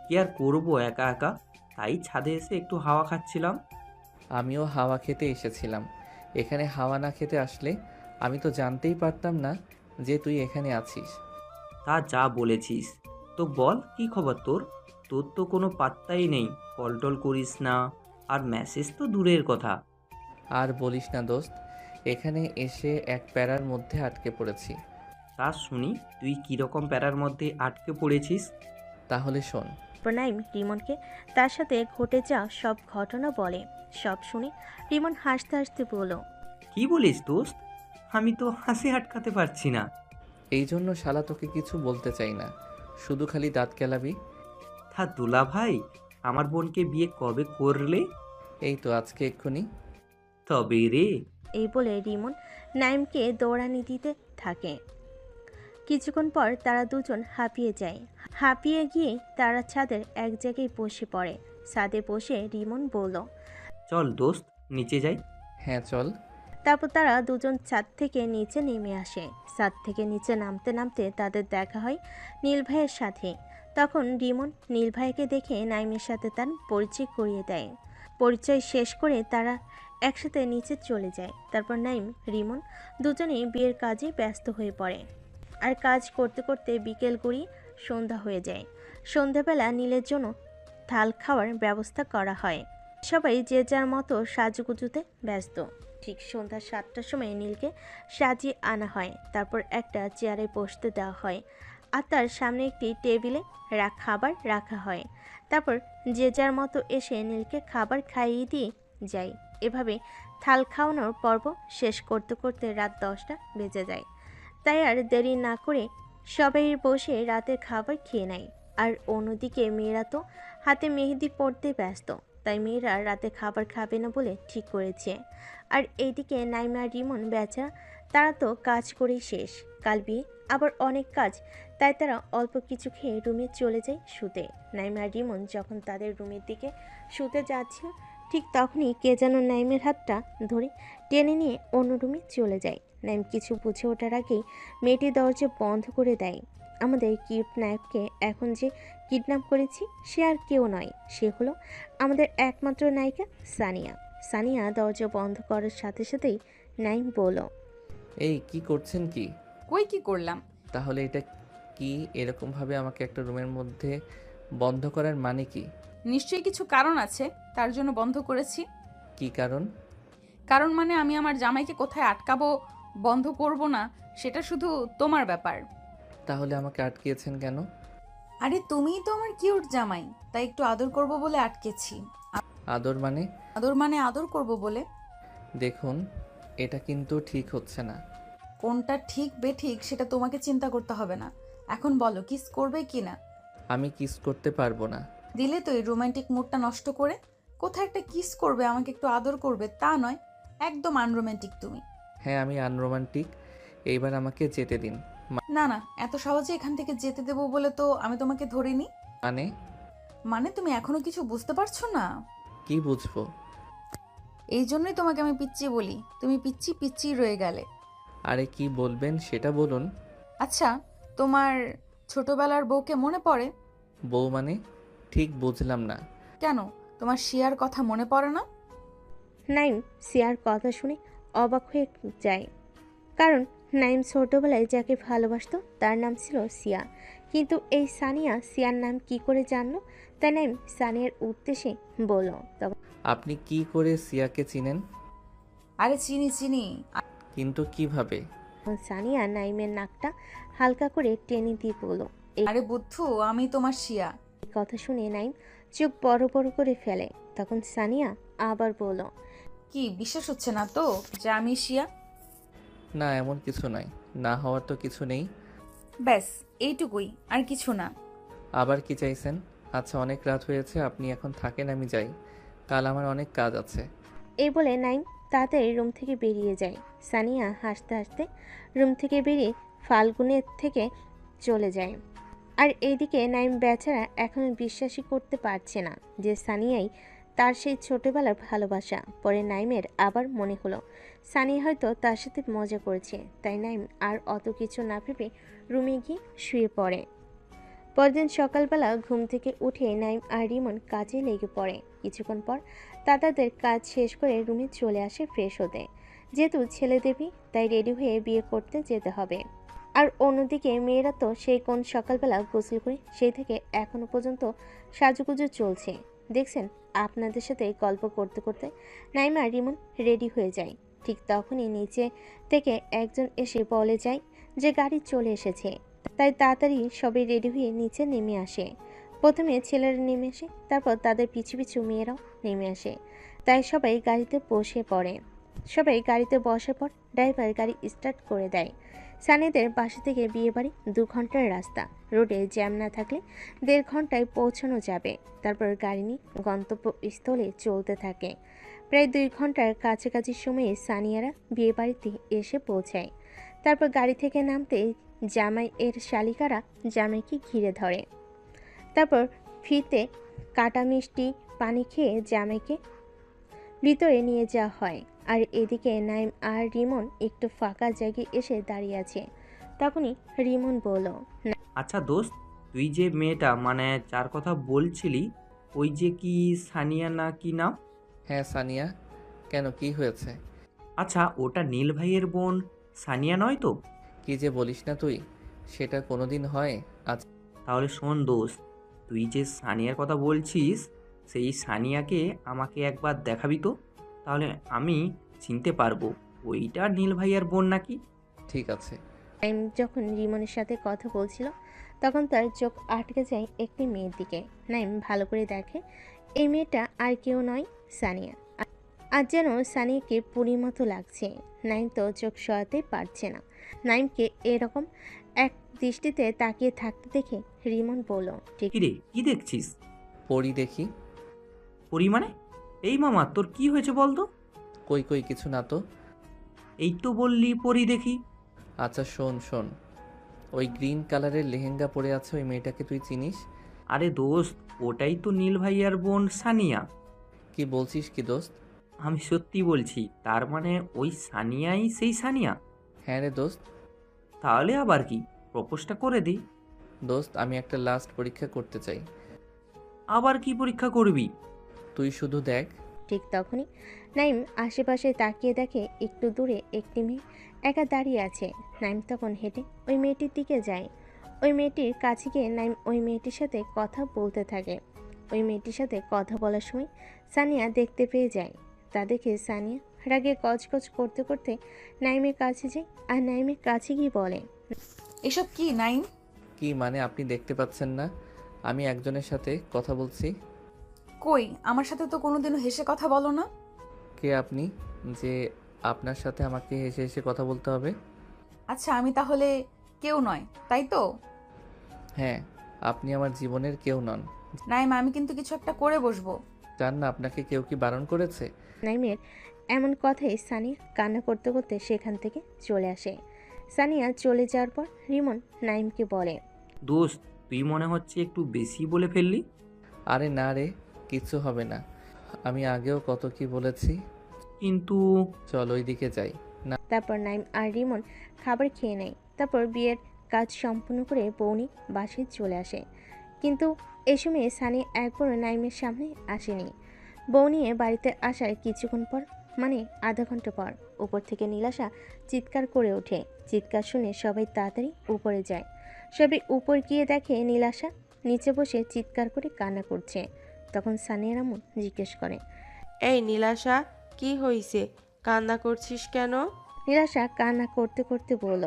কি আর করবো একা একা, তাই ছাদে এসে একটু হাওয়া খাচ্ছিলাম। আমিও হাওয়া খেতে এসেছিলাম। এখানে হাওয়া না খেতে আসলে আমি তো জানতেই পারতাম না যে তুই এখানে আছিস। তা যা বলেছিস। তো বল, কি খবর তোর? তোর তো কোনো পাত্তাই নেই, কল টল করিস না, আর মেসেজ তো দূরের কথা। আর বলিস না দোস্ত, এখানে এসে এক প্যারার মধ্যে আটকে পড়েছি। তা শুনি, তুই কীরকম প্যারার মধ্যে আটকে পড়েছিস? তাহলে শোন। নাইম রিমনকে তার সাথে ঘটে যাওয়া সব ঘটনা বলে। সব শুনে রিমন হাসতে হাসতে বলল, কি বলিস দোস্ত? আমি তো হাসি আটকাতে পারছি না। এই জন্য শালা তোকে কিছু বলতে চাই না, শুধু খালি দাঁত কেলাবি। তা দুলা ভাই, আমার বোনকে বিয়ে কবে করলে? এই তো আজকে এক্ষুনি। তবে রে। এই বলে রিমন নাইমকে দৌড়ানি দিতে থাকে। কিছুক্ষণ পর তারা দুজন হাঁপিয়ে যায়। হাঁপিয়ে গিয়ে তারা ছাদের এক জায়গায় বসে পড়ে। ছাদে বসে রিমন বলল, চল দোস্ত, নিচে যাই। হ্যাঁ চল। তারপর তারা দুজন ছাদ থেকে নিচে নেমে আসে। ছাদ থেকে নিচে নামতে নামতে তাদের দেখা হয় নীল ভাইয়ের সাথে। তখন রিমন নীল ভাইকে দেখে নাইমের সাথে তার পরিচয় করিয়ে দেয়। পরিচয় শেষ করে তারা একসাথে নিচে চলে যায়। তারপর নাইম রিমন দুজনেই বিয়ের কাজে ব্যস্ত হয়ে পড়ে। আর কাজ করতে করতে বিকেল গড়িয়ে সন্ধ্যা হয়ে যায়। সন্ধ্যাবেলা নীলের জন্য থাল খাওয়ার ব্যবস্থা করা হয়। সবাই যে যার মতো সাজুগুজুতে ব্যস্ত। ঠিক সন্ধ্যা 7টার সময় নীলকে সাজিয়ে আনা হয়। তারপর একটা চেয়ারে বসতে দেওয়া হয়, আর তার সামনে একটি টেবিলে খাবার রাখা হয়। তারপর যে যার মতো এসে নীলকে খাবার খাইয়ে দিয়ে যায়। এভাবে থাল খাওয়ানোর পর্ব শেষ করতে করতে রাত 10টা বেজে যায়। তাই আর দেরি না করে সবাই বসে রাতের খাবার খেয়ে নেয়। আর অন্যদিকে মেয়েরা তো হাতে মেহেদি পড়তে ব্যস্ত, তাই মেয়েরা রাতে খাবার খাবে না বলে ঠিক করেছে। আর এইদিকে নাইমা আর রিমন বেচারা, তারা তো কাজ করেই শেষ। কাল বিয়ে, আবার অনেক কাজ, তাই তারা অল্প কিছু খেয়ে রুমে চলে যায় শুতে। নাইমা আর রিমন যখন তাদের রুমের দিকে শুতে যাচ্ছিল, ঠিক তখনই কে যেন নাইমের হাতটা ধরে টেনে নিয়ে অন্য রুমে চলে যায়। নাইম কিছু বুঝে ওঠার আগেই মেয়েটি দরজা বন্ধ করে দেয়। আমাদের কিউট নায়ককে এখন যে কিডন্যাপ করেছি সে আর কেউ নয়, সে হলো আমাদের একমাত্র নায়িকা সানিয়া। সানিয়া দরজা বন্ধ করার সাথে সাথেই নাইম বলল, এই কি করছেন কি? কই কি করলাম? তাহলে এটা কি এরকমভাবে আমাকে একটা রুমের মধ্যে বন্ধ করার মানে কি? নিশ্চয়ই কিছু কারণ আছে, তার জন্য বন্ধ করেছি। কি কারণ? কারণ মানে আমি আমার জামাইকে কোথায় আটকাবো, বন্ধ করব না, সেটা শুধু তোমার ব্যাপার। তাহলে আমাকে আটকিয়েছেন কেন? আরে তুমিই তো আমার কিউট জামাই, তাই একটু আদর করব বলে আটকেছি। আদর মানে? আদর মানে আদর করব বলে। দেখুন, এটা কিন্তু ঠিক হচ্ছে না। কোনটা ঠিক বেঠিক সেটা তোমাকে চিন্তা করতে হবে না। এখন বলো, কিস করবে কি না? আমি কিস করতে পারবো না। দিলে তো এই রোমান্টিক মুডটা নষ্ট করে। কোথায় একটা কিস করবে, আমাকে একটু আদর করবে, তা নয়। একদম আনরোমান্টিক তুমি। হ্যাঁ, আমি আনরোমান্টিক। এইবার আমাকে যেতে দিন। না না, এত সহজে এখান থেকে যেতে দেবো বলে তো আমি তোমাকে ধরিনি। মানে? মানে তুমি এখনো কিছু বুঝতে পারছো না? কি বুঝবো? এই জন্যই তোমাকে আমি পিচ্চি বলি, তুমি পিচ্চি পিচ্চি রয়ে গেলে। আরে কি বলবেন সেটা বলুন। আচ্ছা, তোমার ছোটবেলার বউকে মনে পড়ে? বউ মানে? ঠিক বুঝলাম না। কেন, তোমার শিয়ার কথা মনে পড়ে না? নাইম সিয়ার কথা শুনে অবাক হয়ে যায়, কারণ নাইম ছোটবেলায় যাকে ভালোবাসতো তার নাম ছিল সিয়া। কিন্তু এই সানিয়া সিয়ার নাম কি করে জানলো? তাই নাইম সানিয়ার উদ্দেশ্যে বলল, তখন আপনি কি করে সিয়াকে চিনেন? আরে চিনি চিনি। কিন্তু কিভাবে? সানিয়া নাইমের নাকটা হালকা করে টেনে দিয়ে বলল, আরে বুদ্ধু, আমি তোমার শিয়া। এই কথা শুনে নাইম চোখ বড় বড় করে ফেলে। তখন সানিয়া আবার বলল, কি বিশ্বাস হচ্ছে না তো যে আমি শিয়া? না, এমন কিছু নয়। না হওয়ার তো কিছু নেই। ব্যাস এইটুকুই, আর কিছু না। আবার কি চাইছেন? আচ্ছা, অনেক রাত হয়েছে, আপনি এখন থাকেন, আমি যাই। কাল আমার অনেক কাজ আছে। এই বলে নাইম তাড়াতাড়ি রুম থেকে বেরিয়ে যায়। সানিয়া হাসতে হাসতে রুম থেকে বেরিয়ে ফাল্গুনের থেকে চলে যায়। আর এইদিকে নাইম বেচারা এখনো বিশ্বাসই করতে পারছে না যে সানিয়াই তার সেই ছোটবেলার ভালোবাসা। পরে নাইমের আবার মনে হলো সানিয়া হয়তো তার সাথে মজা করেছে, তাই নাইম আর অত কিছু না ভেবে রুমে গিয়ে শুয়ে পড়ে। পরদিন সকালবেলা ঘুম থেকে উঠে নাইম আর রিমন কাজে লেগে পড়ে। কিছুক্ষণ পর তাদের কাজ শেষ করে রুমে চলে আসে ফ্রেশ হতে। যেহেতু ছেলে দেবী, তাই রেডি হয়ে বিয়ে করতে যেতে হবে। আর অন্যদিকে মেয়েরা তো সেই কোন সকালবেলা গোসল করে সেই থেকে এখনো পর্যন্ত সাজুগুজু চলছে। দেখছেন, আপনাদের সাথে গল্প করতে করতে নাইম আর রিমন রেডি হয়ে যায়। ঠিক তখনই নিচে থেকে একজন এসে বলে যায় যে গাড়ি চলে এসেছে। তাই তাড়াতাড়ি সবাই রেডি হয়ে নিচে নেমে আসে। প্রথমে ছেলেরা নেমে আসে, তারপর তাদের পিছু পিছু মেয়েরাও নেমে আসে। তাই সবাই গাড়িতে বসে পড়ে। সবাই গাড়িতে বসার পর ড্রাইভার গাড়ি স্টার্ট করে দেয়। সানিদের বাসা থেকে বিয়েবাড়ি 2 ঘন্টার রাস্তা। রোডে জ্যাম না থাকলে 1.5 ঘন্টায় পৌঁছানো যাবে। তারপর গাড়ি নিয়ে গন্তব্যস্থলে চলতে থাকে। প্রায় 2 ঘন্টার কাছাকাছি সময়ে সানিয়ারা বিয়েবাড়িতে এসে পৌঁছায়। তারপর গাড়ি থেকে নামতে জামাই এর শালিকারা জামাইকে ঘিরে ধরে। তারপর ফিতে কাটা মিষ্টি পানি খেয়ে জামাইকে ভিতরে নিয়ে যাওয়া হয়। আর এদিকে নাইম আর রিমন একটু ফাঁকা জায়গায় এসে দাঁড়িয়ে আছে। তখনই রিমন বলল, আচ্ছা দোস্ত, তুই যে মেয়েটা মানে যার কথা বলছিলি, ওই যে কি সানিয়া না কি নাম? হ্যাঁ সানিয়া। কেন, কি হয়েছে? আচ্ছা, ওটা নীল ভাইয়ের বোন সানিয়া নয় তো? কি যে বলিস না তুই, সেটা কোনোদিন হয়? আচ্ছা তাহলে শোন দোস্ত, তুই যে সানিয়ার কথা বলছিস, সেই সানিয়াকে আমাকে একবার দেখাবি তো, তাহলে আমি চিনতে পারবো ওইটা নীল ভাইয়ার বোন নাকি। ঠিক আছে। নাইম যখন রিমনের সাথে কথা বলছিল তখন তার চোখ আটকে যায় একটি মেয়ের দিকে। নাইম ভালো করে দেখে এই মেয়েটা আর কেউ নয়, সানিয়া। আর যেন সানিয়াকে পুরীর মতো লাগছে। নাইম তো চোখ সরাতেই পারছে না। নাইমকে এরকম এক দৃষ্টিতে তাকিয়ে থাকতে দেখে রিমন বলল, কি রে, কি দেখছিস? পড়ি দেখি। পরি মানে? এই মামা, তোর কি হয়েছে বলতো? কই কই, কিছু না তো। এই তো বললি পরি দেখি। আচ্ছা শোন শোন, ওই গ্রিন কালারের লেহেঙ্গা পরে আছে ওই মেয়েটাকে তুই চিনিস? আরে দোস্ত, ওটাই তো নীল ভাইয়ার বোন সানিয়া। কি বলছিস কি দোস্ত? আমি সত্যি বলছি, তার মানে ওই সানিয়াই সেই সানিয়া? হ্যাঁ রে দোস্ত। তাহলে আবার কি, প্রপোজটা করে দিই। দোস্ত আমি একটা লাস্ট পরীক্ষা করতে চাই। আবার কি পরীক্ষা করবি? তুই শুধু দেখ। ঠিক তখনই নাইম আশেপাশে তাকিয়ে দেখে একটু দূরে একটি মেয়ে একা দাঁড়িয়ে আছে। নাইম তখন হেঁটে ওই মেয়েটির দিকে যায়। ওই মেয়েটির কাছে গিয়ে নাইম ওই মেয়েটির সাথে কথা বলতে থাকে। ওই মেয়েটির সাথে কথা বলার সময় সানিয়া দেখতে পেয়ে যায়। তা দেখে সানিয়া রাগে গজগজ করতে করতে নাইমের কাছে যায় আর নাইমের কাছে গিয়ে বলে, এসব কি নাইম? কি মানে আপনি দেখতে পাচ্ছেন না আমি একজনের সাথে কথা বলছি? কই, আমার সাথে তো কোনোদিনও হেসে কথা বলো না। কে আপনি যে আপনার সাথে আমাকে হেসে হেসে কথা বলতে হবে? আচ্ছা, আমি তাহলে কেউ নয়, তাই তো? হ্যাঁ, আপনি আমার জীবনের কেউ নন। নাইম, আমি কিন্তু কিছু একটা করে বসবো। জান না আপনাকে কেউ কি বারণ করেছে? নাইমের এমন কথাই সানিয়া কান্না করতে করতে সেখান থেকে চলে আসে। সানিয়া চলে যাওয়ার পর রিমন নাইমকে বলে, দোস্ত তুই মনে হচ্ছে একটু বেশি বলে ফেললি। আরে না রে, কিছু হবে না। আমি আগেও কত কি বলেছি। কিন্তু চল ওইদিকে যাই না। তারপর নাইম আর রিমন খাবার খেয়ে নেয়। তারপর বিয়ের কাজ সম্পূর্ণ করে বৌনি বাসায় চলে আসে। কিন্তু এ সময় সানি একবারও নাইমের সামনে আসেনি। বউ নিয়ে বাড়িতে আসার কিছুক্ষণ পর, মানে আধা ঘন্টা পর, উপর থেকে নীলাশা চিৎকার করে ওঠে। চিৎকার শুনে সবাই তাড়াতাড়ি উপরে যায়। সবাই উপর গিয়ে দেখে নীলাশা নিচে বসে চিৎকার করে কান্না করছে। তখন সানিয়া রামু জিজ্ঞেস করে, এই নীলাশা, কি হইছে? কান্না করছিস কেন? নীলাশা কান্না করতে করতে বলল,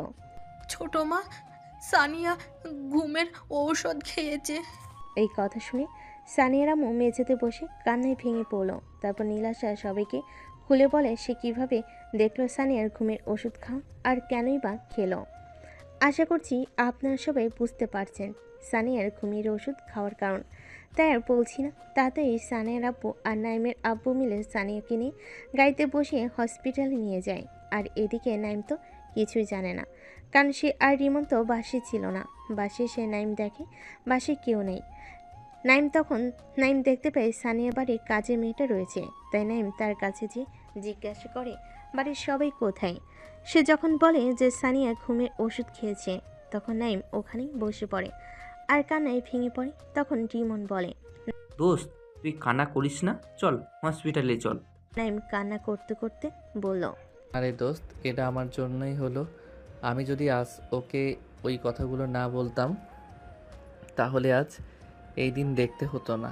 ছোট মা, সানিয়া ঘুমের ঔষধ খেয়েছে। এই কথা শুনে সানিয়া রামু মেঝেতে বসে কান্নায় ভেঙে পড়ল। তারপর নীলাশা সবাইকে খুলে বলে সে কিভাবে দেখলো সানিয়ার ঘুমের ওষুধ খাওয়া আর কেনই বা খেলো। আশা করছি আপনারা সবাই বুঝতে পারছেন সানিয়ার ঘুমের ওষুধ খাওয়ার কারণ। তাই আর বলছি না, তাড়াতাড়ি সানিয়ার আব্বু আর নাইমের আব্বু মিলে সানিয়াকে নিয়ে গাড়িতে বসিয়ে হসপিটালে নিয়ে যায়। আর এদিকে নাইম তো কিছুই জানে না, কারণ সে আর রিমন তো বাসে ছিল না। বাসে সে নাইম দেখে বাসে কেউ নেই। নাইম দেখতে পায় সানিয়া বাড়ির কাজের মেয়েটা রয়েছে। তাই নাইম তার কাছে যেয়ে জিজ্ঞাসা করে বাড়ির সবাই কোথায়। সে যখন বলে যে সানিয়া ঘুমের ওষুধ খেয়েছে, তখন নাইম ওখানেই বসে পড়ে আর কান্নায় ভেঙে পড়ে। তখন রিমন বলে, দোস্ত তুই কান্না করিস না, চল হসপিটালে চল। নাইম কান্না করতে করতে বলল, আরে দোস্ত, এটা আমার জন্যই হলো। আমি যদি আজ ওকে ওই কথাগুলো না বলতাম তাহলে আজ এই দিন দেখতে হতো না।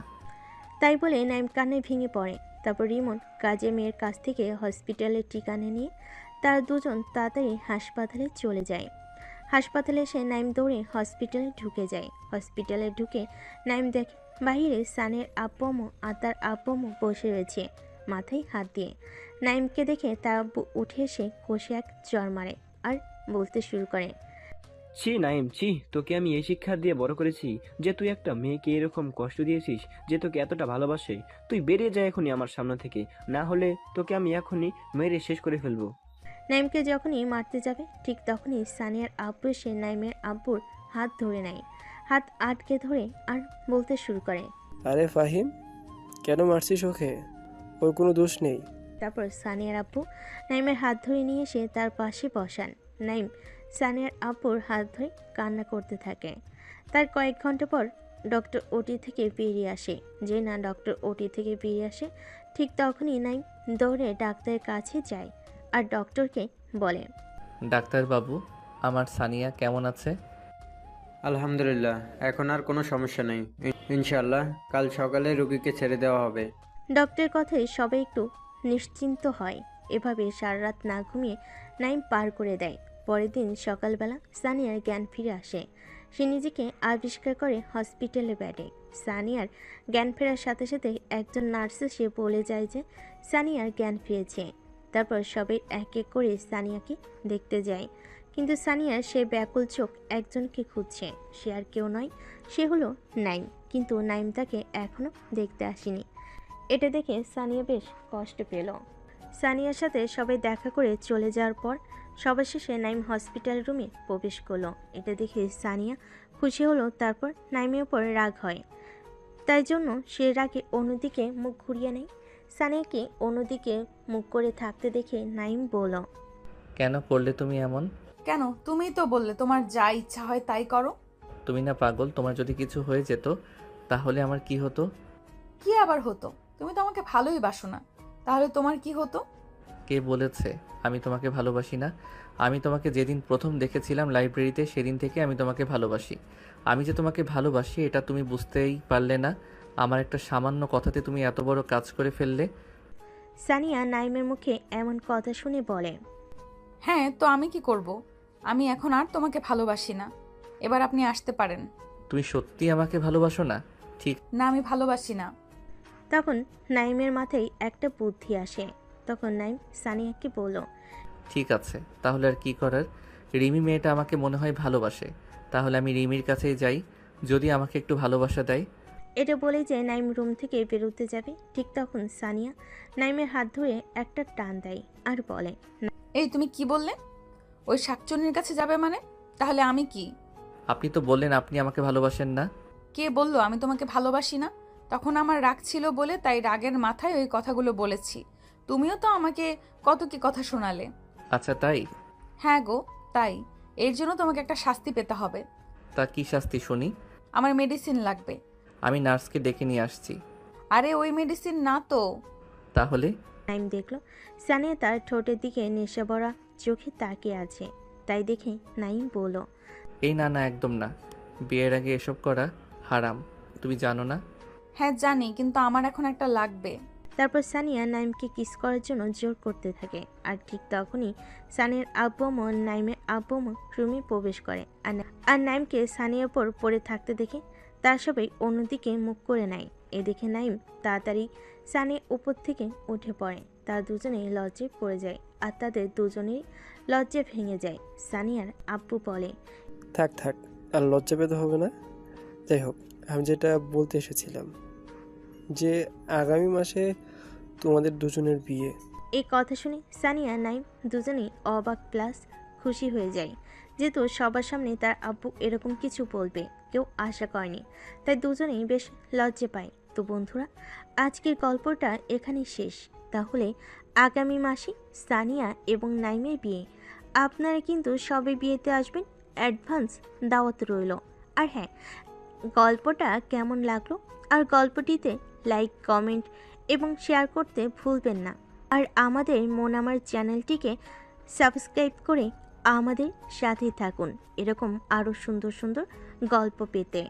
তাই বলে নাইম কান্নায় ভেঙে পড়ে। তারপর রিমন কাজের মেয়ের কাছ থেকে হসপিটালের ঠিকানা নিয়ে তারা দুজন তাড়াতাড়ি হাসপাতালে চলে যায়। হাসপাতালে এসে নাইম দৌড়ে হসপিটালে ঢুকে যায়। হসপিটালে ঢুকে নাইম দেখে বাইরে সানের আব্বু আম্মু আর তার আব্বু আম্মু বসে রয়েছে মাথায় হাত দিয়ে। নাইমকে দেখে তার আব্বু উঠে এসে কষে এক চড় মারে আর বলতে শুরু করে, ছি নাইম, ছি, তোকে আমি এই শিক্ষা দিয়ে বড় করেছি যে তুই একটা মেয়েকে এরকম কষ্ট দিয়েছিস যে তোকে এতটা ভালোবাসে। তুই বেরিয়ে যা এখনই আমার সামনে থেকে, না হলে তোকে আমি এখনই মেরে শেষ করে ফেলবো। নাইমকে যখনই মারতে যাবে ঠিক তখনই সানিয়ার আব্বু এসে নাইমের আব্বুর হাত ধরে নেয়, হাত আটকে ধরে আর বলতে শুরু করে, আরে ফাহিম, কেন মারছিস ওকে? ওর কোনো দোষ নেই। তারপর সানিয়ার আব্বু নাইমের হাত ধরে নিয়ে এসে তার পাশে বসান। নাইম সানিয়ার আব্বুর হাত ধরে কান্না করতে থাকে। তার কয়েক ঘন্টা পর ডক্টর ওটি থেকে বেরিয়ে আসে। যে না ডক্টর ওটি থেকে বেরিয়ে আসে ঠিক তখনই নাইম দৌড়ে ডাক্তারের কাছে যায় আর ডক্টরকে বলে, ডাক্তারবাবু, আমার সানিয়া কেমন আছে? আলহামদুলিল্লাহ, এখন আর কোনো সমস্যা নেই। ইনশাআল্লাহ কাল সকালে রোগীকে ছেড়ে দেওয়া হবে। ডক্টরের কথায় সবাই একটু নিশ্চিন্ত হয়। এভাবে সারা রাত না ঘুমিয়ে নাইম পার করে দেয়। পরের দিন সকালবেলা সানিয়ার জ্ঞান ফিরে আসে। সে নিজেকে আবিষ্কার করে হসপিটালে বেডে। সানিয়ার জ্ঞান ফেরার সাথে সাথে একজন নার্স এসে বলে যায় যে সানিয়ার জ্ঞান ফিরেছে। তারপর সবাই এক এক করে সানিয়াকে দেখতে যায়, কিন্তু সানিয়ার সে ব্যাকুল চোখ একজনকে খুঁজছে। সে আর কেউ নয়, সে হলো নাইম। কিন্তু নাইম তাকে এখনও দেখতে আসেনি। এটা দেখে সানিয়া বেশ কষ্ট পেল। সানিয়ার সাথে সবাই দেখা করে চলে যাওয়ার পর সবার শেষে নাইম হসপিটাল রুমে প্রবেশ করলো। এটা দেখে সানিয়া খুশি হলো। তারপর নাইমের ওপর রাগ হয়, তাই জন্য সে রাগে অন্যদিকে মুখ ঘুরিয়ে নেয়। সানিয়াকে অন্যদিকে মুখ করে থাকতে দেখে নাইম বলল, কেন করলে তুমি এমন? কেন? তুমিই তো বললে তোমার যা ইচ্ছা হয় তাই করো। তুমি না পাগল? তোমার যদি কিছু হয়ে যেত তাহলে আমার কি হতো? কি আবার হতো? তুমি তো আমাকে ভালোই বাসো না, তাহলে তোমার কি হতো? কে বলেছে আমি তোমাকে ভালোবাসি না? আমি তোমাকে যেদিন প্রথম দেখেছিলাম লাইব্রেরিতে, সেদিন থেকে আমি তোমাকে ভালোবাসি। আমি যে তোমাকে ভালোবাসি এটা তুমি বুঝতেই পারলে না। আমার একটা সামান্য কথাতে তুমি এত বড় কাজ করে ফেললে। সানিয়া নাইমের মুখে এমন কথা শুনে বলে, হ্যাঁ, তো আমি কি করব? আমি এখন আর তোমাকে ভালোবাসি না। এবার আপনি আসতে পারেন। তুমি সত্যি আমাকে ভালোবাসো না? ঠিক না, আমি ভালোবাসি না। তখন নাইমের মাথায় একটা বুদ্ধি আসে। তখন নাইম সানিয়াকে বলল, ঠিক আছে, তাহলে আর কি করার? রিমি মেয়েটা আমাকে মনে হয় ভালোবাসে, তাহলে আমি রিমির কাছেই যাই, যদি আমাকে একটু ভালোবাসা দেয়। এটা বলে যে নাইম রুম থেকে বেরোতে যাবে, ঠিক তখন সানিয়া নাইমের হাত ধরে একটা টান দেয় আর বলে, এই তুমি কি বললে? ওই শাকচুন্নির কাছে যাবে মানে? তাহলে আমি কি? আপনি তো বললেন আপনি আমাকে ভালোবাসেন না। কে বললো আমি তোমাকে ভালোবাসি না? তখন আমার রাগ ছিল বলে তাই রাগের মাথায় ওই কথাগুলো বলেছি। তুমিও তো আমাকে কত কি কথা শোনালে। আচ্ছা তাই? হ্যাঁ গো, তাই। এর জন্য তোমাকে একটা শাস্তি পেতে হবে। তা কি শাস্তি শুনি? আমার মেডিসিন লাগবে। আমি নার্সকে ডেকে নিয়ে আসছি। আরে ওই মেডিসিন না তো। তাহলে? নাইম দেখলো সানিয়া তার ঠোঁটের দিকে নেশা ভরা চোখে তাকিয়ে আছে, তাই দেখে নাইম বলল, এই না না, একদম না। বিয়ের আগে এসব করা হারাম, তুমি জানো না? হ্যাঁ জানি, কিন্তু আমার এখন একটা লাগবে। তারপর সানিয়া নাইমকে কিস করার জন্য জোর করতে থাকে। আর ঠিক তখনই সানিয়ার আব্বু আম্মু নাইমের আব্বু আম্মু রুমে প্রবেশ করে। আর নাইমকে সানিয়ার উপর পড়ে থাকতে দেখে তার সবাই অন্যদিকে মুখ করে নেয়। এ দেখে নাইম তাড়াতাড়ি সানিয়ার উপর থেকে উঠে পড়ে। তারা দুজনেই লজ্জায় পড়ে যায় আর তাদের দুজনেই লজ্জা ভেঙে যায়। সানিয়ার আব্বু বলে, থাক থাক, আর লজ্জা পেতে হবে না। যাই হোক, আমি যেটা বলতে এসেছিলাম যে আগামী মাসে তোমাদের দুজনের বিয়ে। এই কথা শুনে সানিয়া নাইম দুজনেই অবাক প্লাস খুশি হয়ে যায়, যেহেতু সবার সামনে তার আব্বু এরকম কিছু বলবে কেউ আশা করেনি, তাই দুজনেই বেশ লজ্জা পায়। তো বন্ধুরা, আজকের গল্পটা এখানেই শেষ। তাহলে আগামী মাসে সানিয়া এবং নাইমের বিয়ে। আপনারা কিন্তু সবে বিয়েতে আসবেন, অ্যাডভান্স দাওয়াত রইল। আর হ্যাঁ, গল্পটা কেমন লাগলো আর গল্পটিতে লাইক, কমেন্ট এবং শেয়ার করতে ভুলবেন না। আর আমাদের মন আমার চ্যানেলটিকে সাবস্ক্রাইব করে আমাদের সাথেই থাকুন এরকম আরও সুন্দর সুন্দর গল্প পেতে।